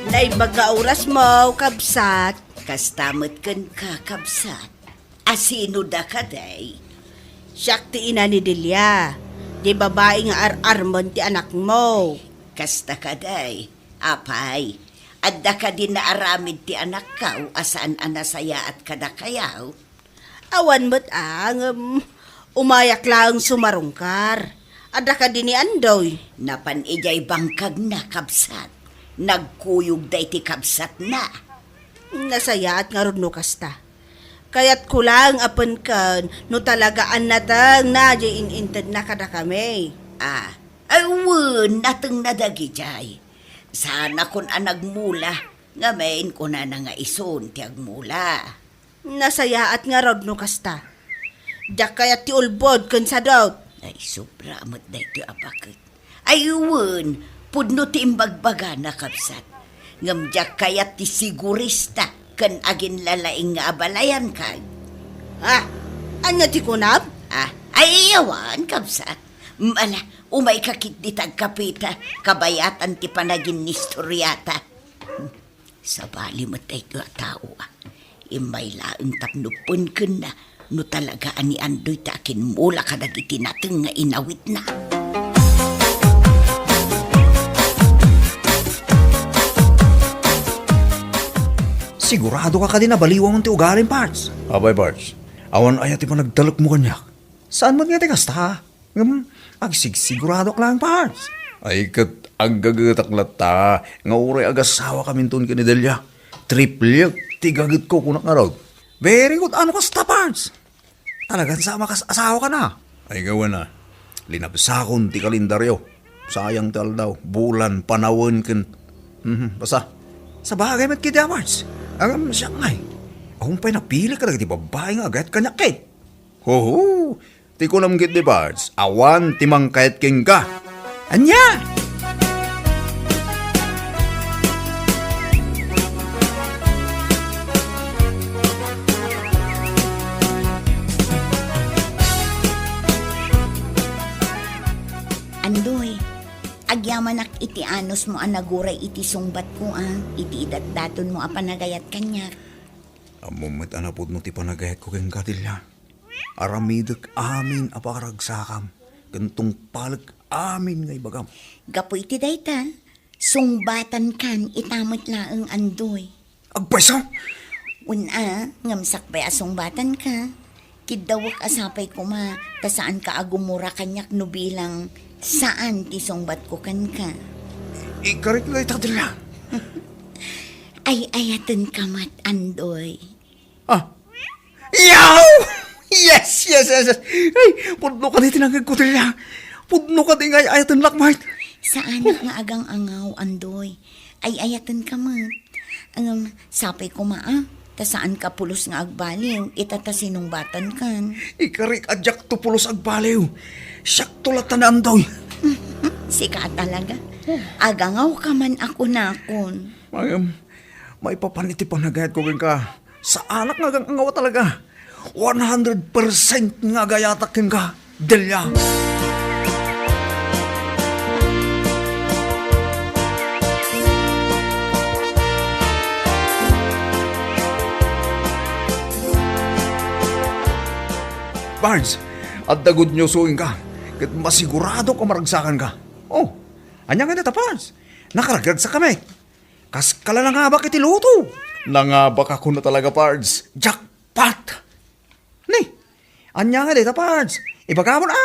Naibaga oras mo, kabsat. Kastamot kan kakabsat. Asino da ka day? Siyak ti ina ni Delia. Di babae nga ar-armon ti anak mo. Kasta ka day. Apay, adda ka din na aramid ti anak ka asaan anasaya at kada kayaw. Awan mo't umayak lang sumarungkar. Adda ka din ni Andoy. Napan ijay bangkag na kabsat. Nagkuyog day ti kabsat na. Nasaya at nga ron no kasta. Kaya't kulang apan kan no talagaan natang na ininted na kada kami. Ayun, natang nadagi jay. Sana kun anagmula, ngamain ko na nga ison ti agmula. Nasaya at nga ron no kasta. Diyak kayat ti ulbod kan sa daw. Ay, sobra amat na ito apakit. Ayun, pudno ti imbagbaga na kapsat. Ngamdyak kayat ti sigurista kan agin lalaing nga abalayan ka. Anya ti kunab? Ay, iyawan, kapsat. Mala, umay kakit di tagkapita, kabayatan ti panagin nistoryata. Sa bali mo tayo tao, imay laang tapnupon ka na, no talaga ani Andoy takin mula ka dagiti natin nga inawit na. Sigurado ka din na baliwang mong ti ugaling, Parts. Abay, Parts. Awan ayat pa nagdalok mo kanyak. Saan mo nga ti kasta? Agsigurado ka lang, Parts. Ay, kat ang gagatak ta. Nga uray agasawa kami ton ka ni Delia. Triple, tigagit ko kunak nga raw. Very good. Ano kasta, Parts? Talagang sama asawa ka na. Ay, gawa na. Linabsakon ti kalendaryo. Sayang tal daw. Bulan, panawon kin. Basta. Sa bagay mat kita, Parts. Ang siya ngay. Akong pa'y napili ka lang di babae nga agad kanyak kay. Ho! Ti ko namgit di Parts. Awan timang kahit king ka. Anya! Andoy, Agyamanak iti anos mo anaguray iti sungbat ko iti idat-daton mo apanagayat kanya. Amumit anapod mo ti panagayat ko keng kadilya. Aramidak amin apakaragsakam. Gantong palag amin ngay bagam. Gapo iti dayta, sungbatan kan itamot laeng andoy. Agpaysa! Una, ngamsak ba sungbatan ka? Kidawak asapay ko ma, ta saan ka agumura kanyak no bilang saan ti sungbat ko kan ka. Ikarit na itadilya. Ay ayatan ka mat andoy. Yaw! Yes! Ay, pudno ka di tinanggag ko dilya. Pudno ka di ngay ayatan lakmait. Saan nga agang angaw andoy? Ay ayatan ka mat. Ang sapay ko ma ta saan ka pulos nga agbaliw, itata sinungbatan kan. Ikarik adyak tupulos agbaliw. Siyak tulatan na andoy. Sika talaga. Agangaw ka man ako nakon. May papaniti panagayat ko ka. Sa anak nga gang angawa talaga. 100% nga gayatakin ka, Delia. Barnes, at the good news ka. Kat masigurado ka maragsakan ka. Oh, anya nga nata, Barnes. Nakaragad sa kami. Kas kala na nga ba kiti luto? Nangabak ako na talaga, Pards. Jackpot! Ni, anya nga dito, Pards. Ibaga mo na.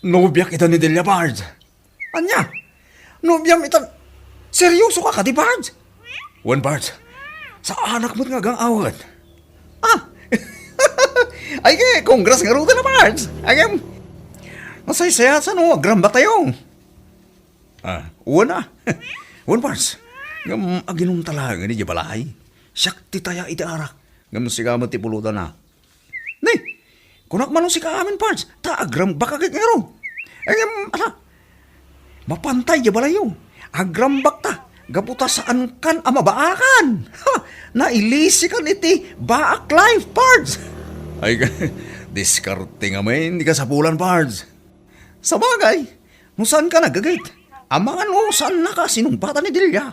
Nobya kita ni Delia, Pards. Anya? Nobya kita. Seryoso ka di, Pards? One, Pards. Sa anak mo't nga gang awad. Ay, congrats nga ruta na, Pards. Ay, masaya sa no, agramba tayo. Una. One, Pards. Ngam aginum talaga ni Jabalay. Syakti taya iti arak. Ngam sigamat ti pulutan na. Ni, kunak manong si kaamin, Pards. Ta agram bakagit ngero. Ngam, mapantay Jabalay yung. Agram bakta. Gaputa saan kan amabaakan. Nailisi kan iti baak life, Pards. Ay, diskarte nga may hindi ka sa pulan, Pards. Sa bagay, no saan ka nagagait? Amangan mo saan na ka sinumpatan ni Delia?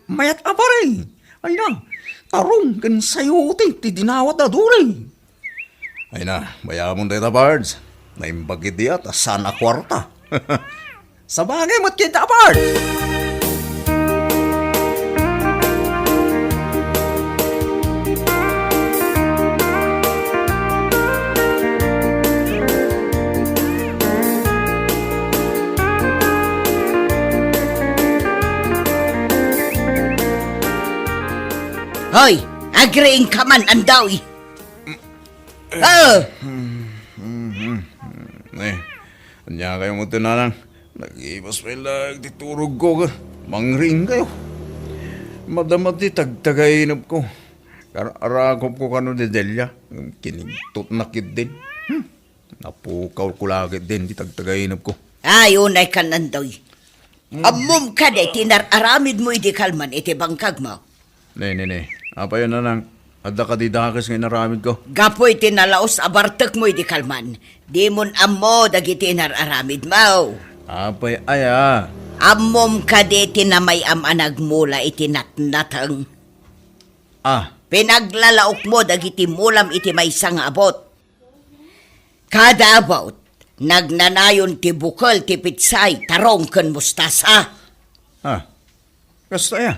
Mayat apa rin. Ay na, tarong kan sayo ti dinawat na duri. Ay na, bayamon tayo ta, Pards. Naimbagit diya ta sana kwarta. Sa bagay mo't kita, Pards. Hoy, agreeing ka man, andaw. Anya kayo mo tinanang. Nag-ibas pa ilag, titurog ko. Mangring kayo. Madamat di tagtagainap ko. Arakop ko kano di Delia. Kinigtot nakit din. Napukaw ko lagit din, di tagtagainap ko. Ayun ay kanandaw. Amom ka de, tinararamid mo iti kalman, iti bangkag mo. Ne. Apa yun na lang. Adda ka di dakas ngayon naramid ko. Gapoy tinalaos abartek mo iti kalman. Di mon ammo dagiti nararamid mo. Apay aya. Amom ka de tinamay nagmula iti natnatang. Pinaglalaok mo dagiti mulam iti may sang abot. Kada abot, nagnanayon ti bukol ti pitsay tarong ken mustasa. Kasta ya.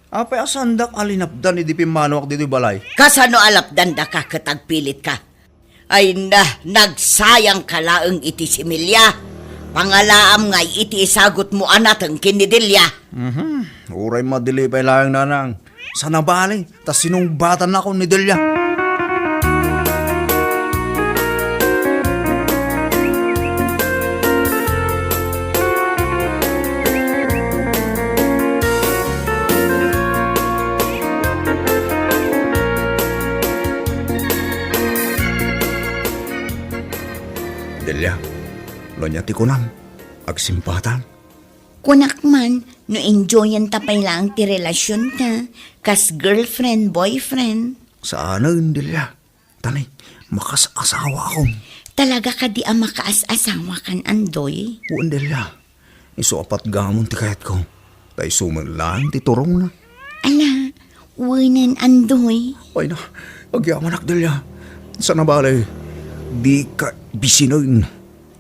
Apay asandak alinapdan iti pimanawak dito balay. Kasano alapdan da ka katagpilit ka? Ay nagsayang kalaeng iti similya. Pangalaam ngay iti isagot mo anatang kinidilya. Uray madili pa ilang nanang. Sa nabali, tas sinumbatan na ako ni Delia. Delia, lo niya ti kunam, agsimpatan. Kunak man, no enjoyan tapay lang ti relasyon ka, kas girlfriend, boyfriend. Saan Delia? Tanay, makas-asawa akong. Talaga ka di ang makaas-asawa kan, Andoy? Uwan Delia, iso apat gamon ti kayat ko. Tay suman lang ti turong na. Ala, uwanan, Andoy. Ay na, agyaman ak Delia. Sa nabalay, di ka bisinoy.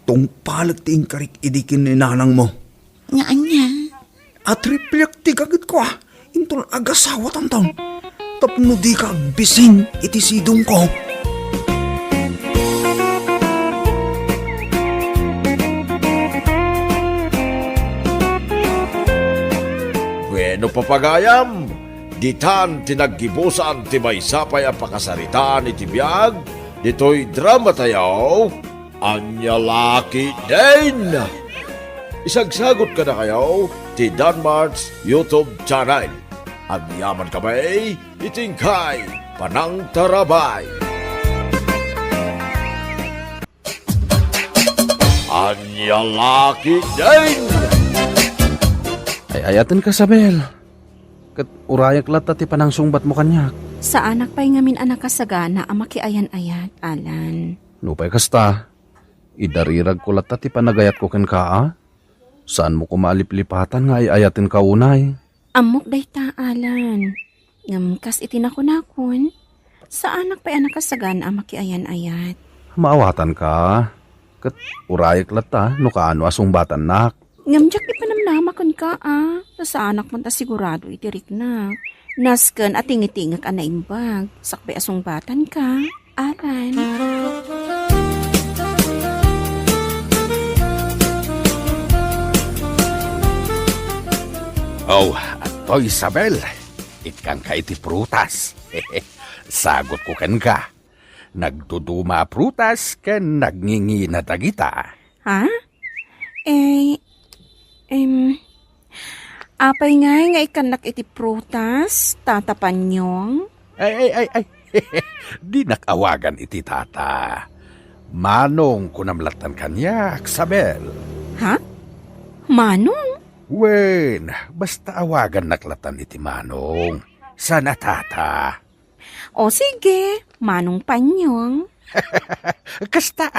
Tong palag ti ingkarik idikin ni nanang mo. Nga anya? At riplyak ti kagit ko Intol agasawa tantaw. Tapno di ka bising iti sidong ko. Bueno papagayam, ditan tinaggibusan ti may sapay ang pakasaritaan iti biyag, dito'y drama tayaw, Anya Laki din! Isagsagot ka na kayo ti Danmar's YouTube channel. Ang yaman kamay, itingkay, panang tarabay. Anya Laki din! Ay ayaten ka, Sabel. Kat urayak lata ti panang sungbat mo kanyak. Sa anak pa'y ngamin anak kasagana ang makiayan-ayat, Alan. Lupay kasta. Idarirag ko lata ti panagayat ko ken ka. Saan mo kumalip-lipatan nga ay ayaten ka unay? Amok day ta, Alan. Ngamkas itinakunakon. Sa anak pa'y anak kasagana ang makiayan-ayat. Maawatan ka. Kat urayak lata no kaano asong batan nak. Ngamjak ipanamnamakon ka, Sa anak mo ta sigurado itirik na. Nasken at tingitingak ang naimbag. Sakbay asong batan ka, Alan. Oh, ato Isabel. Itkang ka iti prutas. Sagot ko ken ka. Nagduduma prutas ken nagngingi na dagita. Ha? Apay nga ikanak iti prutas, tatapan nyong? Ay. Di nakawagan iti tata. Manong kunamlatan kanyak, Sabel. Ha? Manong? Wen, basta awagan naklatan iti Manong. Sana tata. O sige, Manong Panyong. Kasta,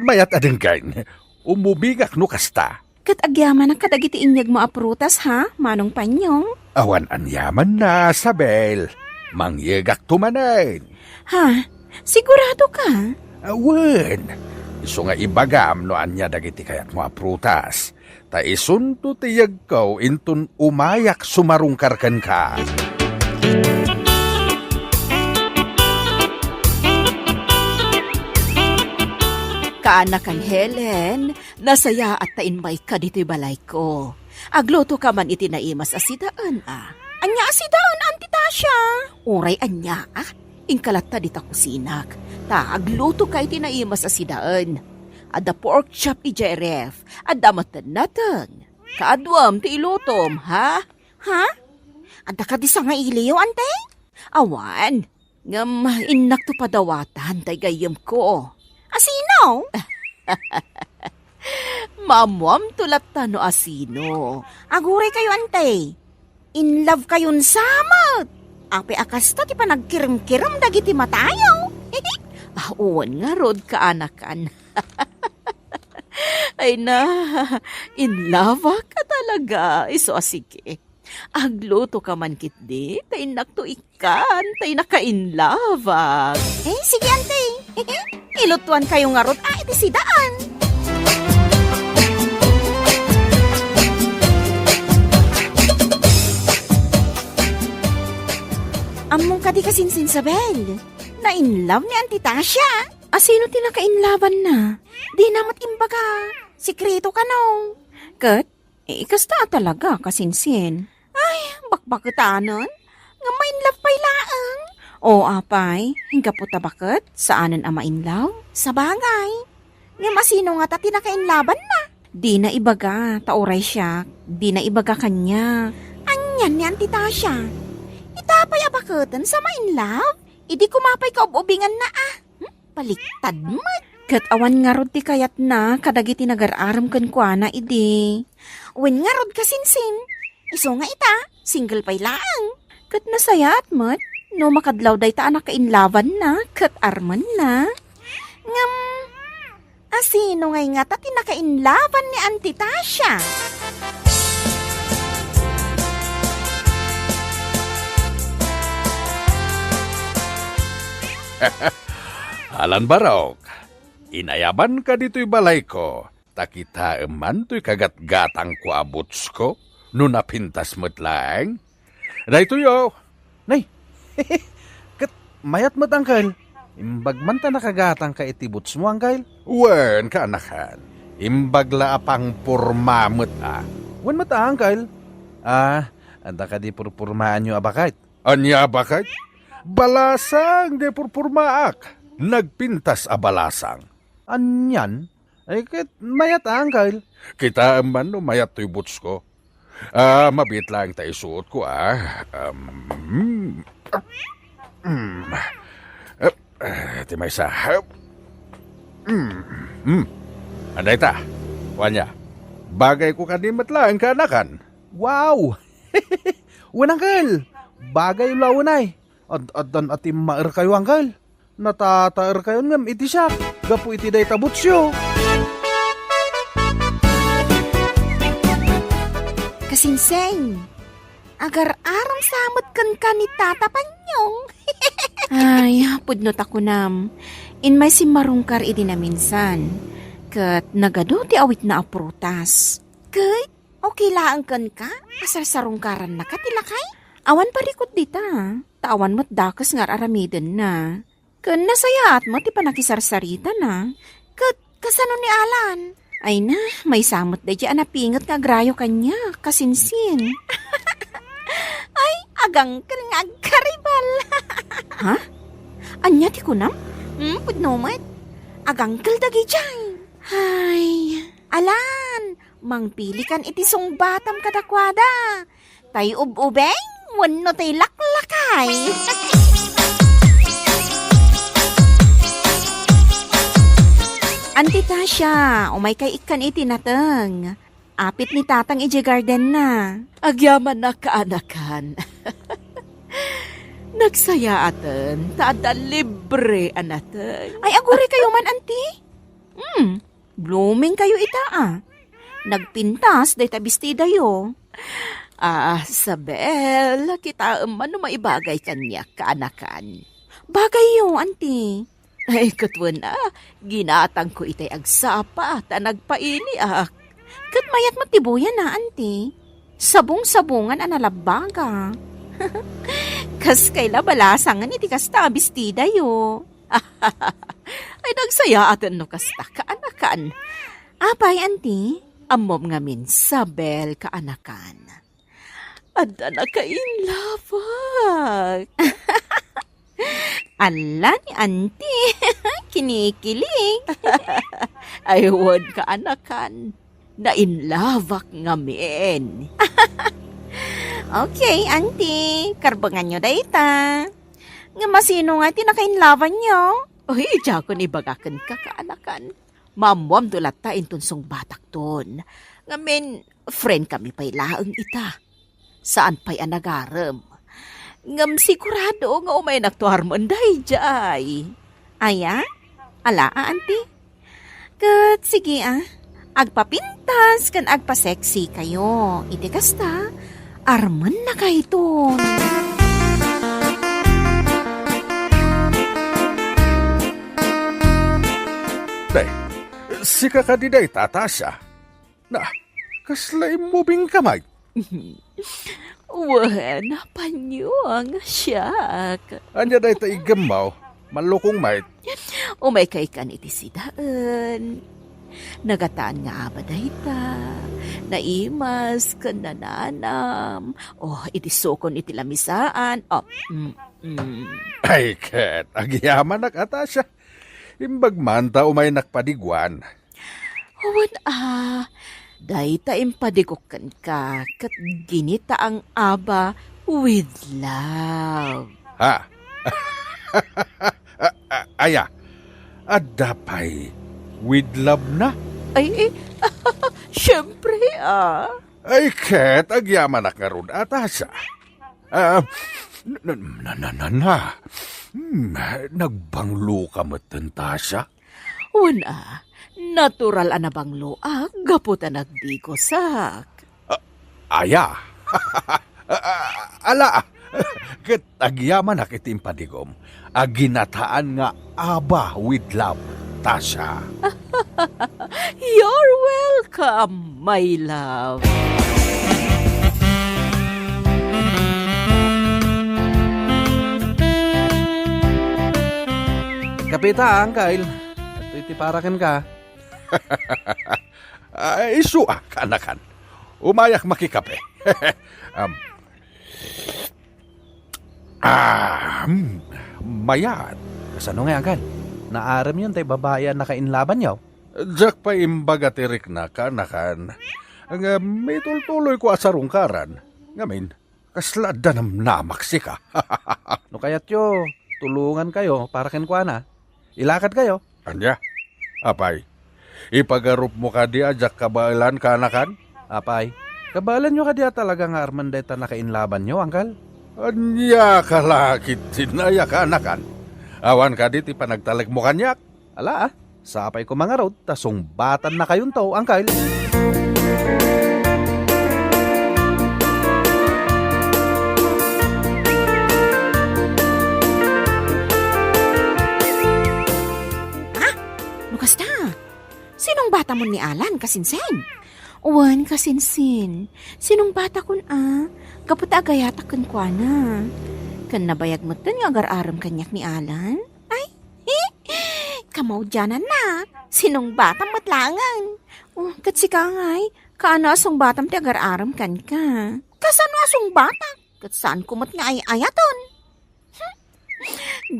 mayat adenggan. Umubigak no kasta. Kat agyaman na kadagiti inyag mo aprutas ha, Manong Panyong? Awan anyaman na, Sabel. Mangyegak tumanen. Ha? Sigurado ka? Awan. Iso nga ibagam no anya dagiti kayat mo aprutas. Ta isunto tiyag kaw intun umayak sumarungkarkan ka. Kaanakan Helen, nasaya at tainmay ka dito'y balay ko. Agluto ka man iti naimas asidaan Anya asidaan, Auntie Tasha? Uray anya ingkalat ta dita kusinak. Ta agluto ka iti naimas asidaan. Ada pork chop iti ref. Ada matan-natang. Kaadwam ti ilutom, ha? Ha? Ada ka di sa nga iliw, Ante? Awan, ngam inak to padawatan tay gayam ko. Asinaw? Mamuam tulat ta no asino. Aguray kayo, Ante. In love kayon samot. Ape akasta ti panagkirim-kirim dagiti matayaw. Uwan nga rod ka anakan. Ay na, in love ka talaga. Iso sige. Agluto ka man kitdi, tay nakto ikan, tay naka-in love. Sige, Ante. Ilutuan kayo nga rod, iti sidaan. Among ka di kasinsin, Sabel. Na-in love ni Auntie Tasha. Sino tinaka-inlaban na? Di namat imbaga. Sikreto ka no. Kat, ikasta talaga kasinsin. Ay, bakbakitanon. Nga main love pa'y laang. O apay, hingga po tabakit, saanan ang mainlaw? Sa bagay. Nga masino nga ta tinaka-inlaban na. Di na ibaga, tauray siya. Di na ibaga kanya. Anyan ni Auntie Tasha. Itapay abakutan sa mainlaw? Idi kumapay ka ubingan na Baliktad mo. Kat awan nga rod ti kayat na, kadagiti nag-araram kan kuana idi. Wen nga rod kasinsin. Iso nga ita, single pay laang. Kat nasayat mo't, no makadlaw day ta anak kainlaban na, kat arman na. Ngam, Sino ngay nga ta tinakainlaban ni Auntie Tasha? Alan Barok, inayaban ka dito'y balay ko. Takita eman to'y kagat-gatang ko abuts ko. No napintas mo't lang. Dahito yo. Nay, kat mayat mo't angkal. Imbag man ta nakagatang ka itibuts mo angkal. Wen ka anakan. Imbag la apang purma mo't Wen mo't angkal. Anda ka di purpurmaan nyo abakait. Anya abakait? Balasang de purpurmaak. Nagpintas a balasang. Anyan? Ay kat mayat angkal. Kita man no mayat to'y buts ko. Mabit lang tayo suot ko Timay sa Anday ta, wanya. Bagay ko kanimat lang kaanakan. Wow! Wanangkal! Bagay lawanay. Adan atim maer kayo angkal. Natataer kayo ngam iti siya. Gapu iti day tabutsyo. Kasinseng, agar aram samot kan ni Tata Panyong. Ay, pudnot ako nam. In may simarungkar idi na minsan. Kat nagado ti awit na aprutas. Kat, okay laang kan ka? Asar-sarungkaran na ka tilakay? Awan parikot dita. Tawan mo't dakas ngar aramiden na. Kan nasayat mo ti panakisarsarita na. Kat kasano ni Alan? Ay na, may samot da dyan napingat nga grayo kanya, kasinsin. Ay, agang nga karibal. Ha? Anya ti kunam? Pudnomat. Agang dagi dyan. Ay, Alan, mangpili kan iti batam kadakwada. Tay ub-ubeng, wano tay laklakay. Auntie Tasha, umay kay ikan iti nateng. Apit ni tatang ije garden na. Agyaman na kaanakan. Nagsaya aten, taada libre anaten. Ay, aguri kayo man, auntie. Blooming kayo ita Nagpintas, day tabistida yo. Sabel, kita man maibagay kanya kaanakan. Bagay yo, auntie. Ay, katwan ginatang ko itay agsapa, ta nagpaili Kat mayat matibuyan na, auntie. Sabong-sabungan analabaga. Kas kayla balasangan iti kasta abistida yo. Ay, nagsaya atin no kasta kaanakan. Apay, auntie? Amom ngamin Sabel kaanakan. Ada na kainlawag. Ala ni auntie, kinikilig. Aywan ka anakan, nainlavak ngamin. Okay, auntie, karbangan nyo dayta. Nga masino nga tinakainlavan nyo? Uy, diyakon ibagakan ka kaanakan. Mamwam dulat ta intunsong batak ton. Ngamin, friend kami pa'y laang ita. Saan pa'y anagarem? Ngam sigurado nga umay naktuar mo anday jay. Aya? Ala, auntie? Kat, sige agpapintas kan agpa-sexy kayo. Iti kasta, arman na kayo to. Day, sika ka di day, Tatasha. Na, kaslay moving kamay. Wan, panyuang siyak. Anya day ta igamaw, malukong mait. Umay kay kan iti sidaan. Nagataan nga ba dayta. Naimas kan nananam. Iti sukon iti lamisaan. Ay, ket, agyaman na Tatasha. Imbag man ta umay nakpadigwan. Wan dayta impadigukan ka, kat ginita ang aba with love. Ha? Aya, adapay, with love na? Ay, syempre Ay, ket, agyaman na karon Tasha. Nagbanglo ka matan, Tasha? Wana, Natural anabang loak, gaputa nagdikosak. Aya. Ala, ket agyaman na kitim padigom. Aginataan nga aba with love, Tasha. You're welcome, my love. Kapita, Uncle. Ito itiparakan ka. Isu kanakan. Umayak makikape. Mayat. Kasano nga, Uncle? Naaram yun tay babayan na kainlaban yaw. Jack pa imbaga tirik na kanakan. Nga may tultuloy ko asarong karan. Ngamin, kaslada nam namaksi ka. No kayat yo, tulungan kayo para kenkwana. Ilakad kayo. Anya? Apay? Ipagarup mo ka di ajak kabalan kanakan? Apay, kabalan nyo ka diya talaga nga arman deta na kainlaban nyo, Uncle? Anya kalakit sinaya kanakan. Awan ka di panagtalag mo kanyak. Ala sapay ko mga road, tasong batan na kayong to, Uncle. Kasta, sinong bata mo ni Alan, kasinsen? Uwan, kasinsin. Sinong bata kun kaput agayata kun kwa na. Kan nabayag mo nga agar-aram kanyak ni Alan? Ay, kamaw dyanan na. Sinong batang matlangan? Kat si kangay, kaano asong batam ti agar-aram kan ka. Kasano asong bata? Kat saan kumot nga ay ayaton?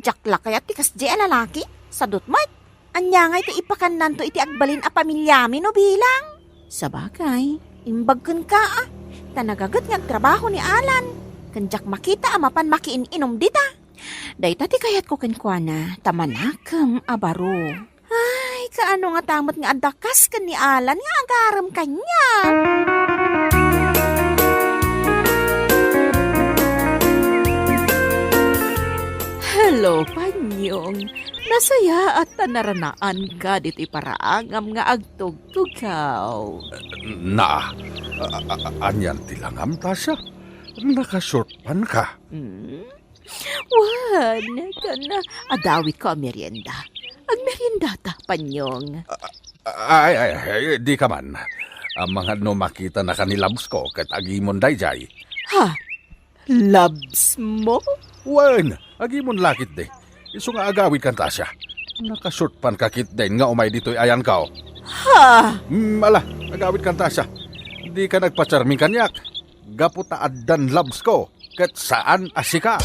Jakla kaya ti kasdi alalaki, sadot mat. Anya nga iti ipakan iti agbalin a pamilyami no bilang. Sabagay, imbagkan ka Tanagagat nga trabaho ni Alan. Kanjak makita amapan makiin-inom dita. Dayta ti kayat ko kenkwana, tamanakam abaro. Ay, kaano nga tamot nga adakas kan ni Alan nga agaram kanya. Hello, Panyong. Nasaya at tanaranaan ka diti paraangam nga agtugtugaw. Anyan tilangam, Tasha? Nakashort pan ka. Wan, kana adawit ko ang merienda. Ang merienda ta, Panyong. Ay, di ka man. Ang mga no makita na kanilabs ko kat agimon dayjay. Ha? Labs mo? Wan, agimon lakit de. Iso nga agawid kan Tasha. Nakashort pan kakit din nga umay dito'y ayan ka. Ha? Ala, agawid kan Tasha. Di ka nagpacharming kanyak. Gaputa addan labs ko. Kat saan asika?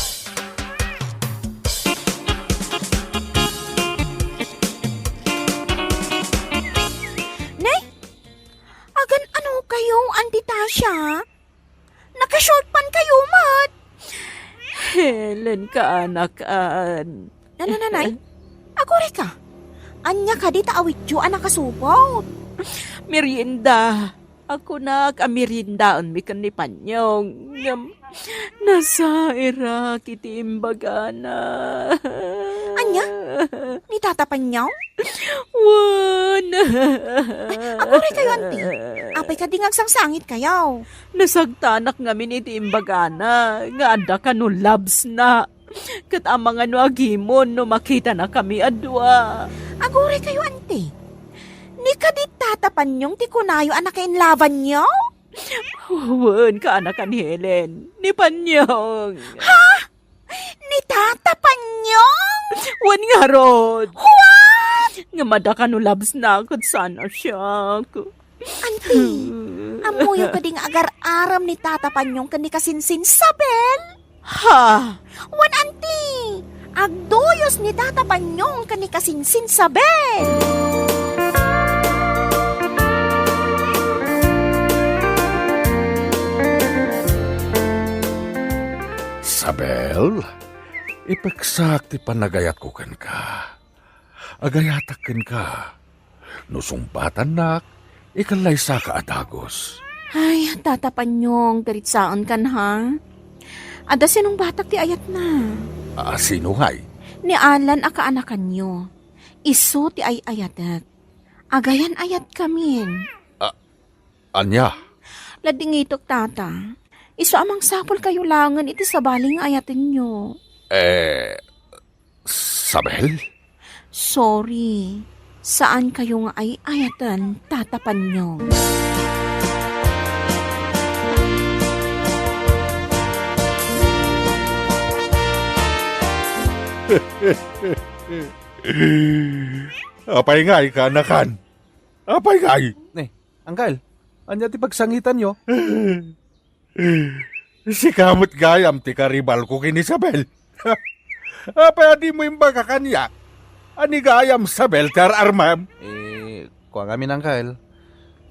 Nay, agan ano kayo, Auntie Tasha? Nakashort pan kayo, mat. Helen ka, anakan. Nanay, ako ka. Anya ka di taawit yu anak kasupot. Merienda. Ako nag-amirindaan mi kan ni Panyong. Nasa Iraq iti imbaga na. Anya? Ni Tata Panyong? Wan. Ako rin kayo, Auntie. Apay ka di ngagsangsangit kayaw. Nasagtanak ngamin iti imbaga na. Nga anda ka no labs na. Kat amang ano agimon no makita na kami adwa. Ako rin kayo, Auntie. Ni kadit tatapan yung tikunayo anak kain laban niyo? Wan ka anak kan Helen. Ni Panyong. Ha? Ni tatapan niyo? Wan nga rod. What? Nga madakan no labs na kud sana siya. Auntie, amoyo ka ding agar-aram ni tatapan yung kani kasinsin Sabel? Ha? Wan Auntie, agdoyos ni tatapan yung kani kasinsin Sabel. Sabel, ipagsakti panagayat ko kan ka. Agayatakin ka. Nusumbatan nak, ikalay sa kaadagos. Ay, tatapan yung peritsaan kan ha? Ada sinong batak ti ayat na? Sino ngay? Ni Alan akaanakan nyo. Iso ti ay ayatak. Agayan ayat kamin. Anya? Ladingitok tata. Iso amang sapol kayo langan iti sabaling ayatin nyo. Sabel? Sorry. Saan kayo nga ay ayatan tatapan nyo? Apay ngay ka, anakan. Apay ngay. Uncle, anya ti pagsangitan nyo? Si kamot gayam ti karibal ko kini Sabel. Apay adi mo yung baga kanya. Ani gayam Sabel ti armam. Kuha ngamin, Uncle.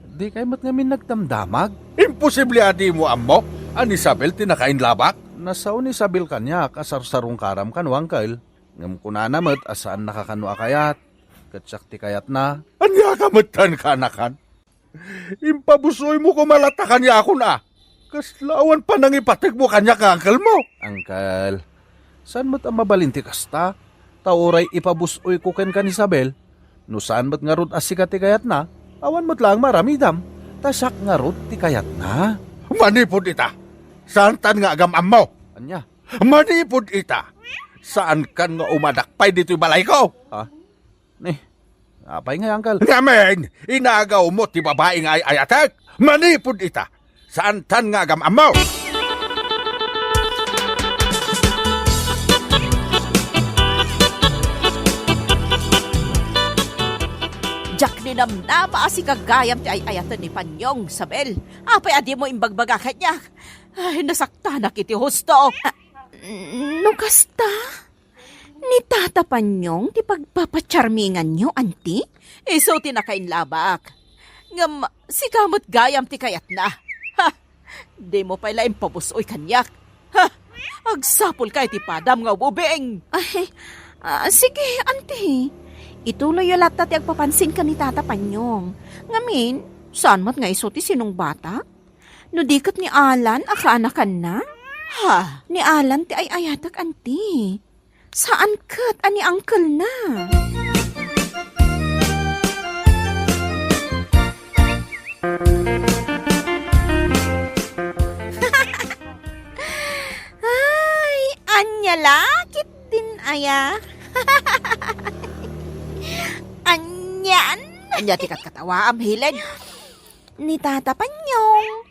Di kayo mat ngamin nagdamdamag? Imposible adi mo amo. Ani Sabel ti nakain labak. Nasaw ni Sabel kanya, kasarsarong karam kanu, Uncle. Ngam kuna namat, asaan nakakanu akayat. Katsak ti kayat na. Anya kamatan ka anakan. Impabusoy mo kumalata kanya ako na. Kaslawan pa nang ipatag mo kanya ka, Uncle mo. Uncle, saan mo't ang mabalinti kasta? Tauray ipabusoy ko ken ka ni Sabel. No saan mo't nga rod asikat ti kayat na? Awan mo't lang maramidam. Tasak nga rod ti kayat na. Manipod ita. Saan tan nga agamam mo? Anya? Manipod ita. Saan kan nga umadakpay dito'y balay ko? Apay nga, Uncle. Ngamen, inagaw mo ti babae nga ay ayatek. Manipod ita. Saan tan nga agamam mo? Jak ni namnama asi kagayam ti ay ayatan ni Panyong, Sabel. Apay adi mo imbagbaga kanya. Ay, nasaktanak iti husto. No kasta? Ni Tata Panyong ti pagpapatsarmingan nyo, anti? Iso ti nakainlabak. Ngam, si kamot gayam ti kayat na. Ha! Di mo pala impabusoy kanyak. Ha! Agsapol ka iti padam nga ububing. Ay, sige, anti. Ituloy yung lata ti agpapansin ka ni Tata Panyong. Ngamin, saan mat nga iso ti sinong bata? No dikat ni Alan, akaanakan na? Ha? Ni Alan ti ay ayatak, anti. Saan kat ani uncle na? Ay, anya lakit din aya. Anyan. Anya ti katawa am hilen. Ni Tata Panyong.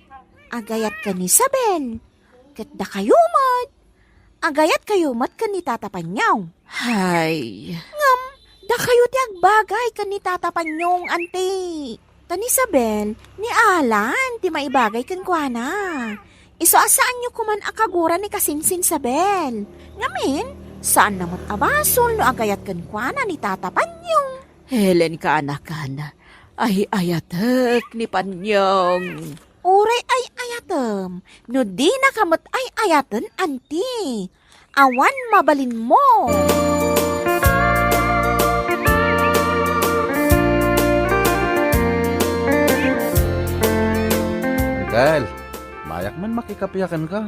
Agayat ka ni Sabel. Kat da kayo mat. Agayat kayo mat ka ni Tata Panyong. Hay. Ngam, da kayo ti agbagay ka ni Tata Panyong, ante. Tani Sabel, ni Alan, ti maibagay kan kwa na. Iso asaan nyo kuman akagura ni Kasinsin Sabel. Ngamin, saan namot abasol no agayat kan kwa na ni Tata Panyong. Helen ka anakan. Ay ayatek ni Panyong. Uray ay ayatem, no di nakamot ay ayaten, anti. Awan mabalin mo. Uncle, mayak man makikapiyakan ka.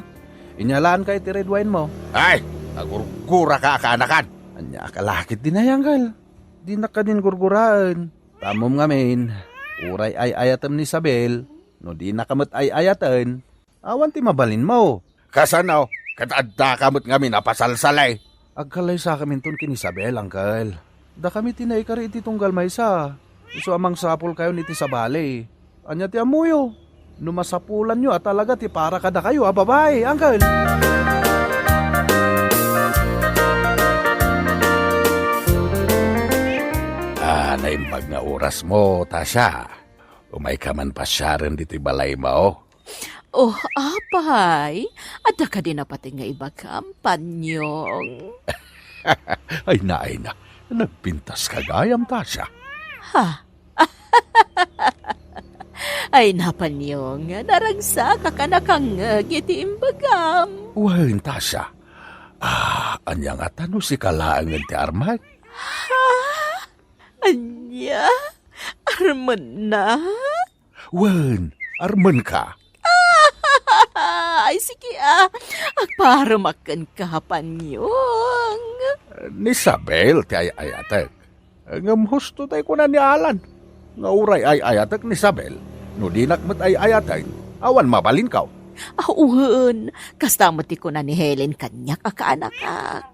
Inyalaan ka iti red wine mo. Ay, nagurgura ka kaanakan. Anya kalakit din ay, Uncle. Di na ka din gurguraan. Tamom ngamin, uray ay ayatem ni Sabel. No di nakamot ay ayatan, awan ti mabalin mo. Kasanaw, katadda kamot ngamin napasalsalay. Agkalay sa kami ton kin Isabel, Uncle. Da kami tinaykari iti tunggal maysa. Iso amang sapol kayo ni ti sabali. Anya ti amuyo. Numasapulan nyo at talaga ti para kada kayo, babae, Uncle. Naimbag nga oras mo, Tasha. Umay ka man pasyaran dito'y balay mo. Oh, apay. Ada ka din na pati nga iba Panyong. Ay na. Nagpintas ka gayam, Tasha. Ha? Ay na, Panyong. Naragsa ka ka nakangag iti imbagam. Wen, Tasha. Anya nga tano si kalaangan ti Armag? Ha? Anya? Arman na? Wen, arman ka. Ay, sige agparamakan ka, Panyong. Ni Sabel ti ayatek. Ngam husto tayo ko na ni Alan. Nga uray ay ayatak ni Isabel, no di nakmat ay ayatay, awan mabalin ka. Auhun, kastamati ko na ni Helen kanyak akaanakak.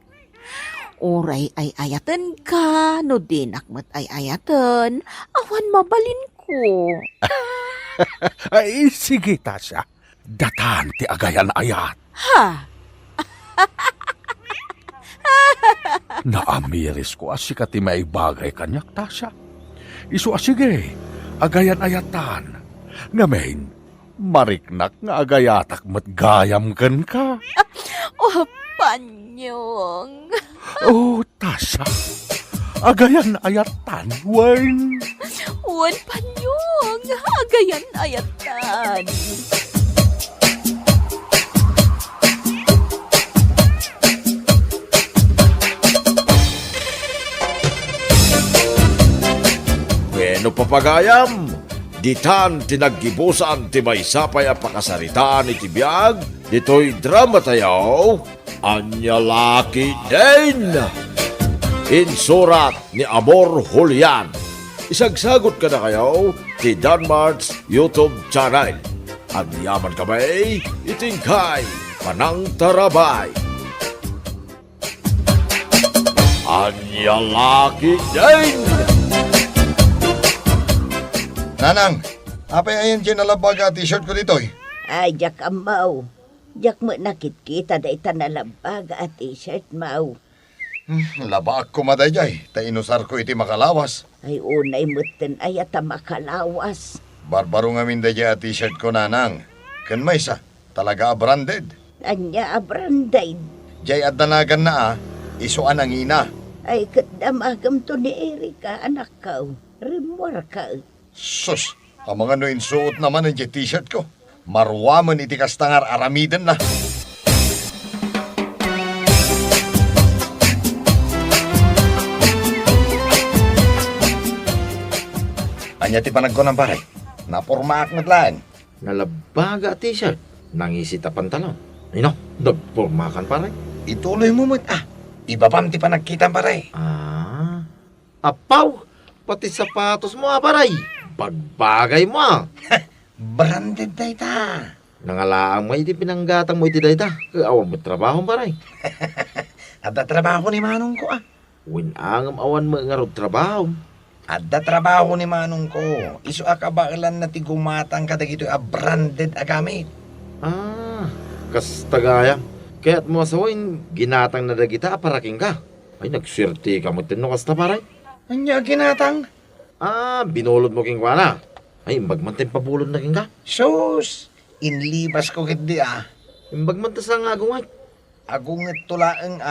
Uray ay ayatan ka, no di nakmat ay ayatan, awan mabalin ko. Ay, sige, Tasha. Datan ti agayan ayat. Ha? Naamiris ko asika ti may bagay kanyak, Tasha. Isu asige, agayan ayatan. Ngamen, mariknak nga agayatak matgayam kan ka. Oh, panyong. Oh, Tasha. Agayan ayatan, Wayne. Wan panyong, agayan ayatan. Bueno papagayam, ditan tinaggibusan ti may sapay a pakasaritaan iti biyag, dito'y drama tayaw, Anya Laki din! Insurat ni Amor Julian. Isagsagot ka na kayo ti Danmar's YouTube channel. Ang yaman kamay, itingkay, panang tarabay. Anya Laki din! Nanang, apay ayan kinalabag t-shirt ko dito eh. Ay, jak amaw. Jak mo nakit-kita da ita nalabag at t-shirt maw. Labak ko madayay, ta inusar ko iti makalawas. Ay unay mutin ay ata makalawas. Barbaro nga min dayay at t-shirt ko, nanang. Kan may sa, talaga branded. Anya abranday. Jay at danagan na isuan ang ina. Ay kadamagam to ni Erika, anak ka. Rimwar ka. Sus, ang mga no insuot naman ang t-shirt ko. Marwaman iti kastangar aramidan na. Anya ti panag ko ng pare. Napurmaak natlaan. Nalabaga t-shirt, nangisita pantalon. Ino, nagpurmakan pare. Ituloy mo mo't ibabam ti panagkita pare. Apaw, pati sapatos mo paray. Pagbagay mo Branded na ita. Nangalaang mo iti pinanggatang mo iti dayta. Awan mo trabaho paray. Adda trabaho ni manong ko Winangam awan mo nga trabaho. Adda trabaho ni manong ko. Isu akabailan na ti gumatang ka dagito branded agamit. Kastagaya. Kaya't mo asawin, ginatang na dagita paraking ka. Ay, nagswerte ka mo tinno kasta paray. Anya ginatang? Binulod mo king na. Ay, imbagmantin pabulod na king ka. Sus, inlibas ko kiti Imbagmantas ang agungay. Agungat tulaang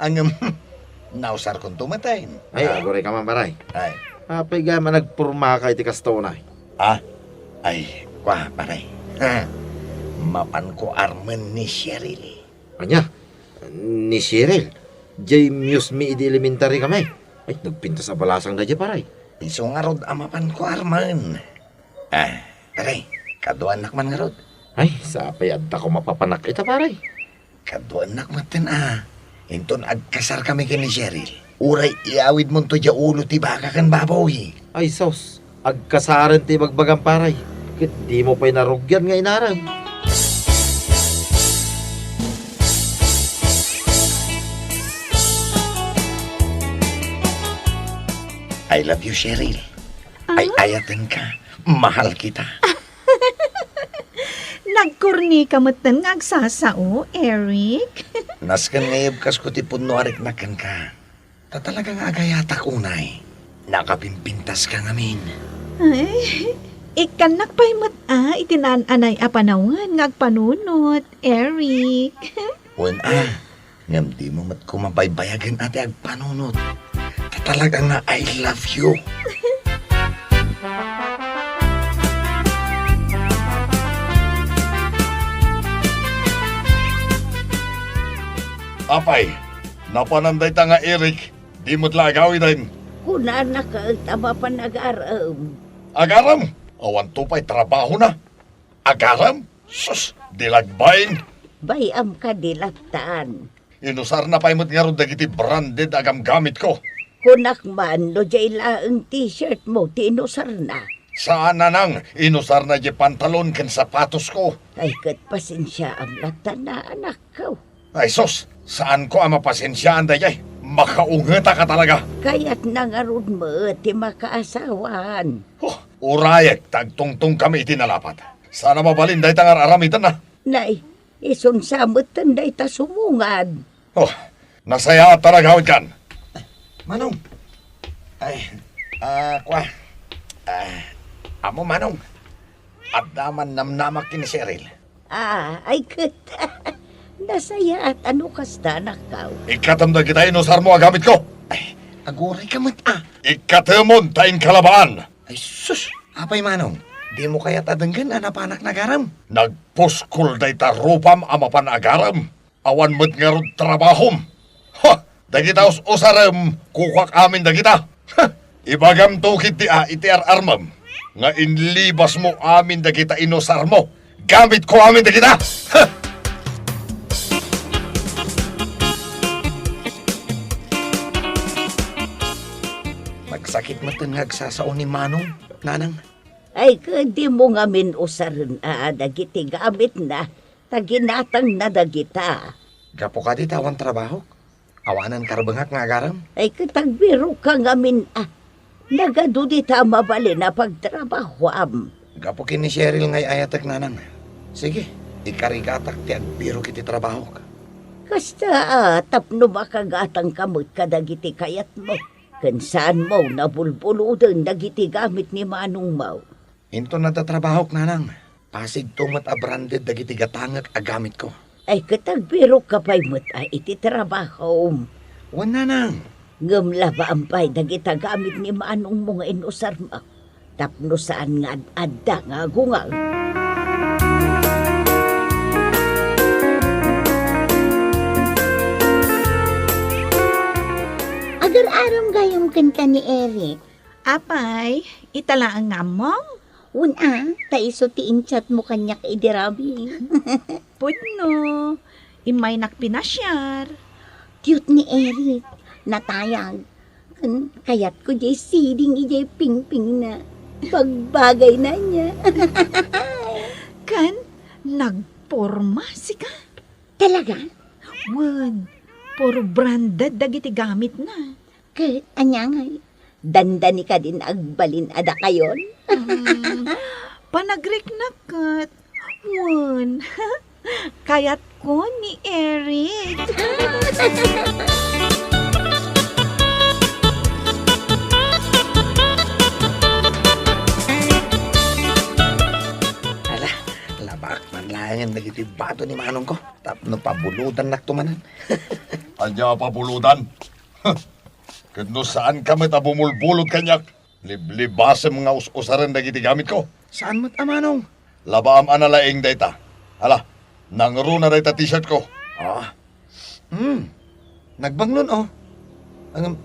ang nausar kong tumatay. Ay, agoray ka man paray. Ay. Apay gama nagpurma ka iti kastaw na. Ay, kwa paray. Mapan ko arman ni Cheryl. Anya? Ni Cheryl? Jay muse mi iti elementary kami. Ay, nagpinta sa balasang na jay paray. Iso nga rod amapan ko arman. Paray, kaduanak man nga rod. Ay, sapay adda ko mapapanak ita paray. Kaduanak matin Inton agkasar kami kini Cheryl. Uray iawid mo to dya ulo ti baka kan babaw Ay, sos. Agkasaran ti bagbagang paray. Kit di mo pa'y narugyan nga inaram. I love you, Cheryl. Ay ayatan ka. Mahal kita. Nagkurni ka matan nga agsasao, Eric. Naskan ngayab kas ko ti puno arik nakan ka. Tatalagang agayatak unay. Nakapimpintas ka ngamin. Ay, ikanak pa'y itinananay apanawan nga agpanunot, Eric. Wen ngam di mo mat kumabaybayagan ate agpanunot. Tatalagang nga I love you. Apay, napananday ta nga Eric, di mo't lagawi din. Kuna na ka, tama pa nag-aram. Agaram, awan to pa'y trabaho na. Agaram, sus, dilagbayin. Bayam ka dilatan. Inusar na pa'y mo't nga ron dagiti branded agam gamit ko. Kunak man, no jay laang t-shirt mo, tinusar na. Saan na nang inusar na di pantalon ken sapatos ko? Ay, kat pasensya ang latan na anak ko. Ay sos, saan ko ang mapasensyaan dayay? Makaungeta ka talaga. Kaya't nangarod mo, ti makaasawan. Urayek, tagtungtong kami itinalapat. Sana mabalin day tangar aramitan na. Nay, isun samot tanday ta sumungad. Nasaya at taragawid kan. Manong. Ay, kwa. Amo Manong. At daman namnamak ni Cheryl. Ay kat. Nasaya at ano kasta nakaw. Ikatamda kita inusar mo agamit ko. Aguray ka mat Ikatamon taing kalabaan. Ay sus, apay Manong. Di mo kaya tadanggan anapanak nagaram. Nagpuskol day ta rupam amapan agaram. Awan mo't nga rod trabahom. Dagita usarem, kukwak amin dagita. Ibagam tukit ti iti armam. Nga inlibas mo amin dagita inusar mo. Gamit ko amin dagita. Magsakit matangag sasaon ni Manong, nanang. Ay, di mo nga min usarin dagiti gamit na. Taginatang na dagita. Gapo ka di tawan trabaho? Awanan karbangak nga garam? Ay, katagbiro ka nga min nagado di ta mabali na pagtrabahoam. Gapo kin ni Cheryl ngay ayatak nanang. Sige, ikarigatak ti agbiro kiti trabaho ka. Kasta tapno makagatang kamot kadagiti kayat mo. Kansaan mo nabulbuludan dagiti gamit ni Manong Mau. Into natatrabaho nanang. Pasig tumat abranded dagiti gatangak agamit ko. Ay katagbiro ka pa'y iti trabaho. Wan nanang. Ngamlaba ampay dagita gamit ni Manong mo nga inusar mo. Tapno saan nga adda nga gungal. Agar-aram gayong kanta ni Eric. Apay, itala ang ngamong? Una, taiso ti inchat mo kanyak idirabi. Pudno, imay nakpinasyar. Cute ni Eric, natayag. Kaya't ko jay siding ijay ping-ping na. Pagbagay na niya. Kan, nagporma si ka. Talaga? Wan, puro branded dagiti gamit na. Kahit anyangay, dandani ka din agbalin ada kayon. Panagrik na kat. Wan, kayat ko ni Eric. Labak man layan nagiti bato ni Manong ko. Tapno pabuludan naktumanan. Anya pabuludan? Kano saan kami tabumulbulot kanyak? Liblibasem nga us-usaran dagiti gamit ko. Saan mo't Manong? Labaam analaing dayta. Hala, nangro na dayta t-shirt ko. Nagbanglon oh. Ang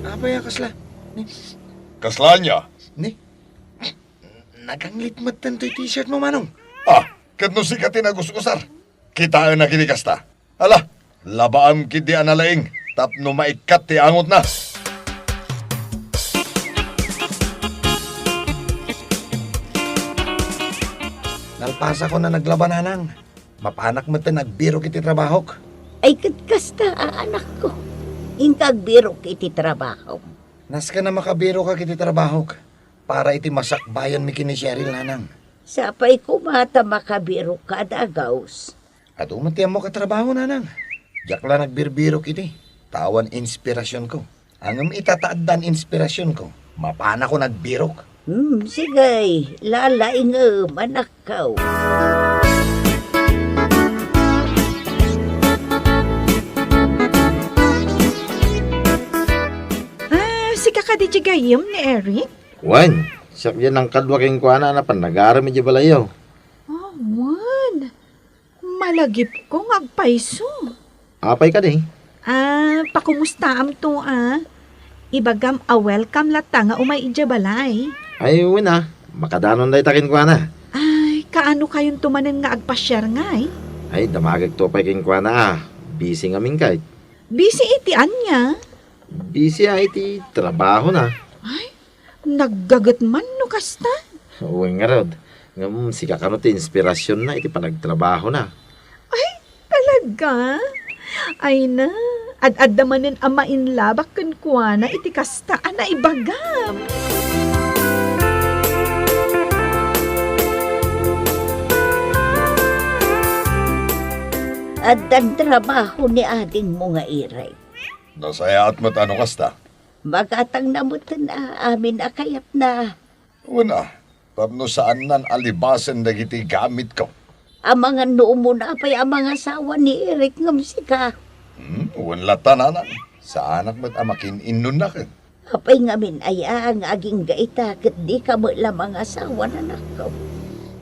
apay kasla. Kaslaan niya? Naganglit mat tanto'y t-shirt mo Manong. Kano si katin agus-usar? Kitaan na kinikasta. Hala, labaam kidi analaing. Tapno maikat ti angot na. Nalpasa ko na naglaban nanang. Mapanak mo ta nagbiro kiti trabaho. Ay katkasta anak ko. Inkagbiro kiti trabaho. Nas ka na makabiro ka kiti trabaho. Para iti masakbayan mi kini Cheryl nanang. Sapay kumata makabiro ka dagaws. At umatiyan mo katrabaho nanang. Diyak lang nagbirbiro kiti. Tawan inspirasyon ko. Ang itataaddan inspirasyon ko. Mapana ko nagbirok. Sigay, lalaing anak ko. Si kakadiji gayom ni Eric? Wan, siya yan ang kadwa kayong kuana na panagara medyo balayaw. Wan, malagip ko ngagpaiso. Apay ka di? Pakumusta am to Ibagam welcome lata nga umay ija balay. Ay, wina. Makadanon day takin kuana. Ay, kaano kayong tumanin nga agpasyar ngay? Ay, damagag to pa kayong kuana Busy nga mingkay. Busy iti anya? Busy ay iti trabaho na. Naggagat man no kasta. Uwing nga rod. Ngam, si kakano ti inspirasyon na iti panagtrabaho na. Talaga? Ay na, ad-ad naman ang mainlabak kan kuha na iti kastaan na ibagam. At ang trabaho ni ading mo nga iray. Nasaya at matano kasta. Magatang namutan na amin akayat na. Una, tapno saan nan alibasan na iti gamit ko. Ang mga noo mo na pa'y ang mga asawa ni Eric ngam sika. Wala tananan. Sa anak mo't amakin inun na kin. Apay ngamin ay ang aging gaita kat di ka mo lamang asawa na nakaw.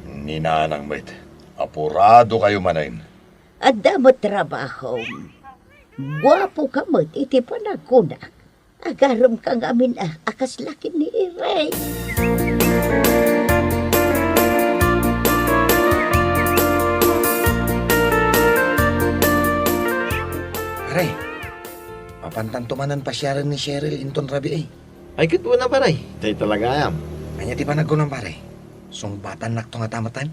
Ninanang mo't, apurado kayo manayin. At damot trabaho. Guwapo ka mo't iti panagunak. Agaram ka ngamin akas laki ni Eric. Paray, mapantantumanan pa siya rin ni Cheryl inton rabi eh. Ay, kit na paray. Tayo talaga ayam. Kanya ti pa naggunang paray. Sungbatan nak to nga tamatan.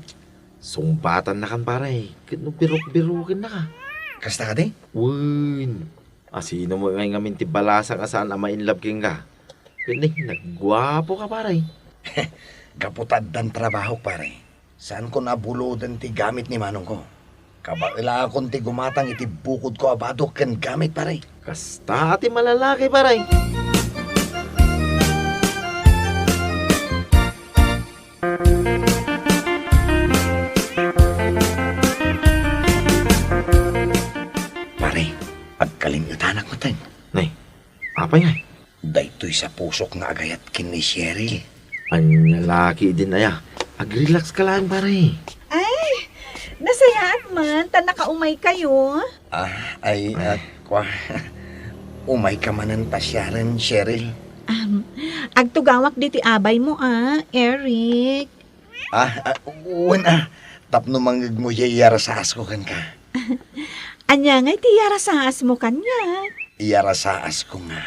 Sumbatan na kan paray. Kit no birok-birokin na ka. Kasta ka di? Win. Sino mo ngay ngamin ti balasang asaan na mainlove king ka. Kini, nagwapo ka paray. Gaputad dan trabaho paray. Saan ko nabulodan ti gamit ni manong ko? Kabaila akong ti gumatang iti bukod ko abado ken gamit paray. Kasta ati malalaki paray. Pare, agkalimutanak mo tayo. Nay, apa nga? Daytoy sa pusok nga agayat kin ni Cheryl. Ang lalaki din aya. Ag-relax ka lang pare. Ay, nasayaan man, ta nakaumay kayo. Umay ka manan pa siya rin, Cheryl. Agtugawak di ti abay mo Eric. Tapno manggag mo yara sa asko kan ka. Anya nga ti yara sa as mo kanya. Yara sa asko nga.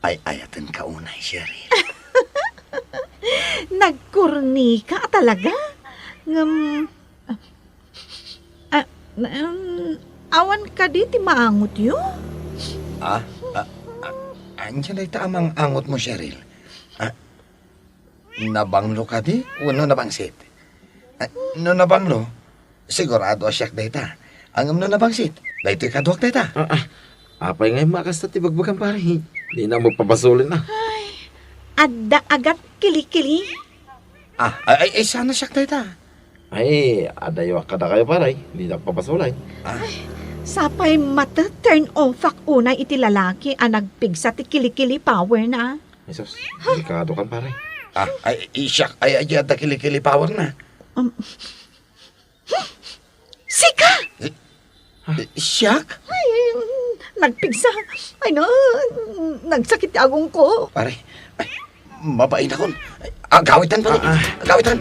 Ay ayatan ka unay, Cheryl. Nagkurni ka talaga? Awan ka di ti maangot yun? Andiyan ay tamang angot mo, Cheryl. Nabanglo ka di? Uno nabangsit. No nabanglo? Sigurado asyak dayta. Ang no nabangsit. Dayto'y kaduak dayta. Apay ngay makas na tibagbagan pare. Hindi na magpapasulin na. Adda agat kili-kili. Ay sana siyak dayta. Ay, adayo ka na kayo pare. Hindi na papasulay. Sapay mata turn off unay iti lalaki nagpigsa ti kili-kili power na. Jesus, delikado kan pare. Ay isyak ay ayada kilikili power na. Sika! Siyak? Ay, nagpigsa. Ay no, nagsakit agong ko. Pare, mabait akon. Gawitan pare. Gawitan.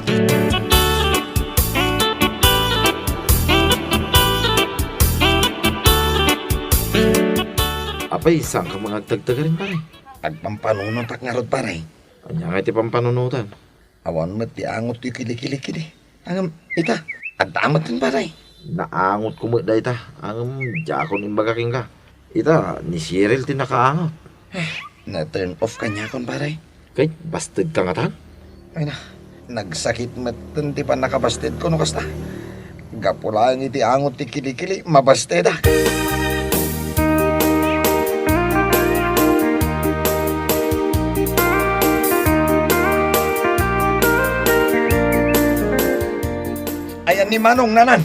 Apay, saan ka mga agtagtaga rin pare? Agpampanunot ak nga rod pare. Kanya nga iti pampanunutan. Awan mo't di angot yung kilikili-kili. Ang ita, agdamot din pare. Naangot ko mo da ita. Ang jakon imbagaking ka. Ita, ni Cheryl tinakaangot. Na-turn off kanya kon pare. Kay, bastard ka nga tan? Ay na, nagsakit matan ti pa nakabasted ko no kasta. Gapulaan iti angot ti kilikili, mabasted ah. Ayan ni Manong nanan.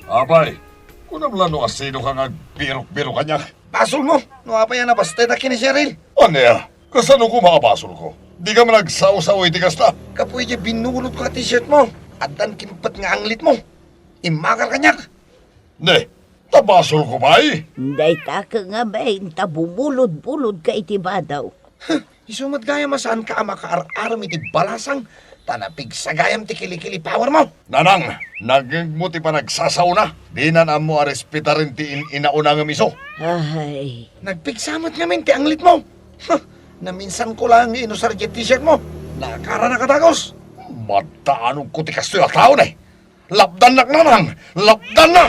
Apay. Kunam lano asino ka nga birok-birok kanya. Basol mo, no apa yan nabasted aki ni Cheryl. Ano ya? Kasano ko makabasol ko? Di ka man nagsaw-saw iti kasta. Kapoy di binulot ko t-shirt mo. At dan kimpat nga anglit mo. Imakar kanyak. Ne, tabasol ko ba eh? Day ta ka nga ba, inta bumulod-bulod ka iti badaw. Isumat gaya masaan ka makaar-aram iti balasang Tanapig sa gayam ti kilikili power mo. Nanang, nagmuti pa nagsasauna. Di na mo arespita rin ti inauna ng miso. Ay, Nagpigsamot ngamin ti anglit mo. Na minsan ko lang inusar ti t-shirt mo. Nakara na katagos. Mataanong ko ti kastoy at taon eh. Lapdan na nanang, lapdan na!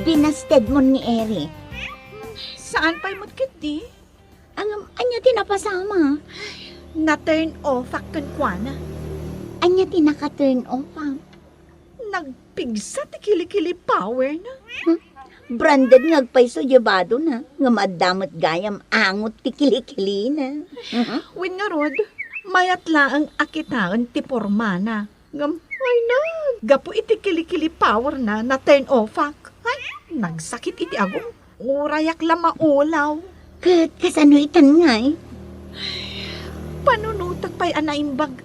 Binasted mo ni Eric. Saan pa'y mutkit di? Anya tinapasama. Na-turn off akan kwa na. Anya tinaka-turn off ang. Nagpigsa ti kilikili power na. Branded ngagpay so jabado na. Nga madamot gayam angot ti kilikili na. Win nga rod, mayat laang akitaan ti porma na. Ay na, gapo iti kilikili power na na-turn off ak. Ay, nagsakit iti agong. Urayak la maulaw. Kat kasano itan nga eh. Panunutak pa'y anaimbag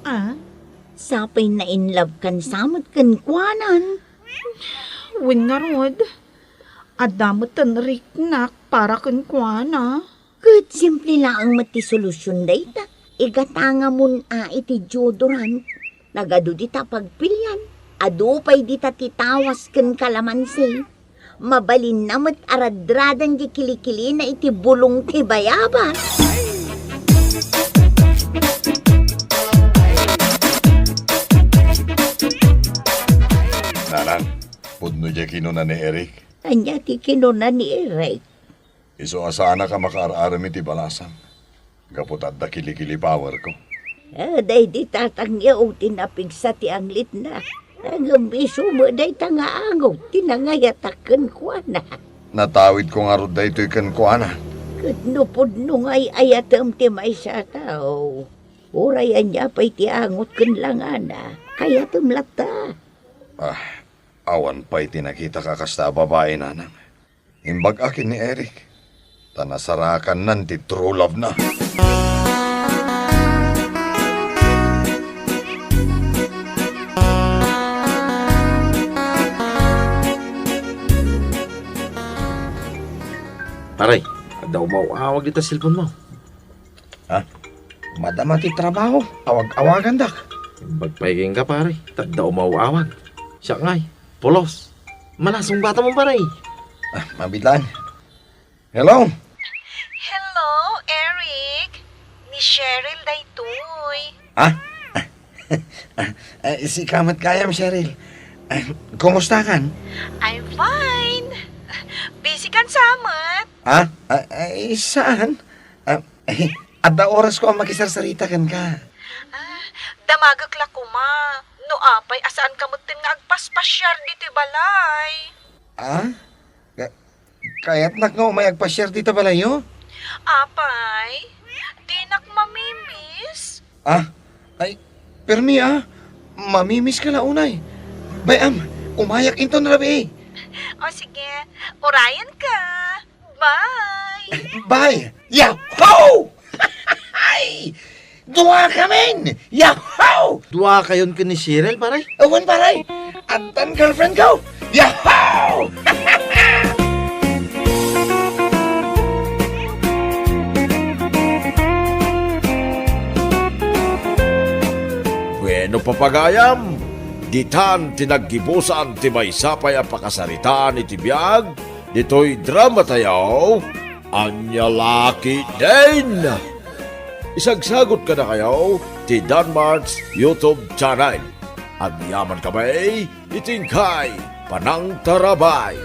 Sapay na in love kan samot kan kwanan. Win nga rod, adamot tan riknak para kan kwana. Kat simple lang ang mati solusyon dayta. Igatanga mun iti deodorant. Nagado dita pagpilyan. Ado pa'y dita titawas kan kalamansi. Mabalin namat aradradan di kilikili na iti bulong ti bayabas. Nanang, pudno dya kinuna ni Eric. Anya ti kinuna ni Eric. Iso asana ka makaararam iti balasan. Kaputad da kilikili power ko. Day di tatangya o tinapigsa ti anglit na. Ang biso mo day tangaangaw, tinangayatakan ko na. Natawid ko nga rod da ito'y kankuana. Kadno-pudno nga'y ayatam ti may sa tao. Urayan niya pa'y ti angot kan lang ana. Kaya tumlata. Awan pa'y tinakita ka kasta babae nanang. Imbag akin ni Eric. Tanasarakan nan ti true love na. Paray, daw mauawag dito cellphone mo. Madama ti trabaho. Awag-awagan dak. Bagpaiging ka pare, daw mauawag. Siya ngay, polos. Manasong bata mo paray. Mabidlan. Hello? Hello, Eric. Ni Cheryl daytoy. Si Kamat Kayam, Cheryl. Kumusta kan? I'm fine. Busy kan samat. Saan? Adda oras ko ang makisarsarita kan ka. Damagak la kuma. No apay, asaan kamutin nga agpaspasyar dito balay. Kaya't nak nga umayagpa-share dito balayo? Apay, di nak mamimis. Permi mamimiss ka na unay. Bayam, umayak into na labi. O sige, orayan ka. Bye! Bye! Yahoo! Dua kami! Yahoo! Dua kayon ka ni Cheryl paray? Awan paray! Antan girlfriend ko! Yahoo! Bueno papagayam, ditan tinaggibusan ti may sapay ang pakasaritaan iti biyag, dito'y drama tayo, Anya Laki din! Isagsagot ka na kayo ti Danmarks YouTube channel. Ang yaman kamay, itingkay, panang tarabay.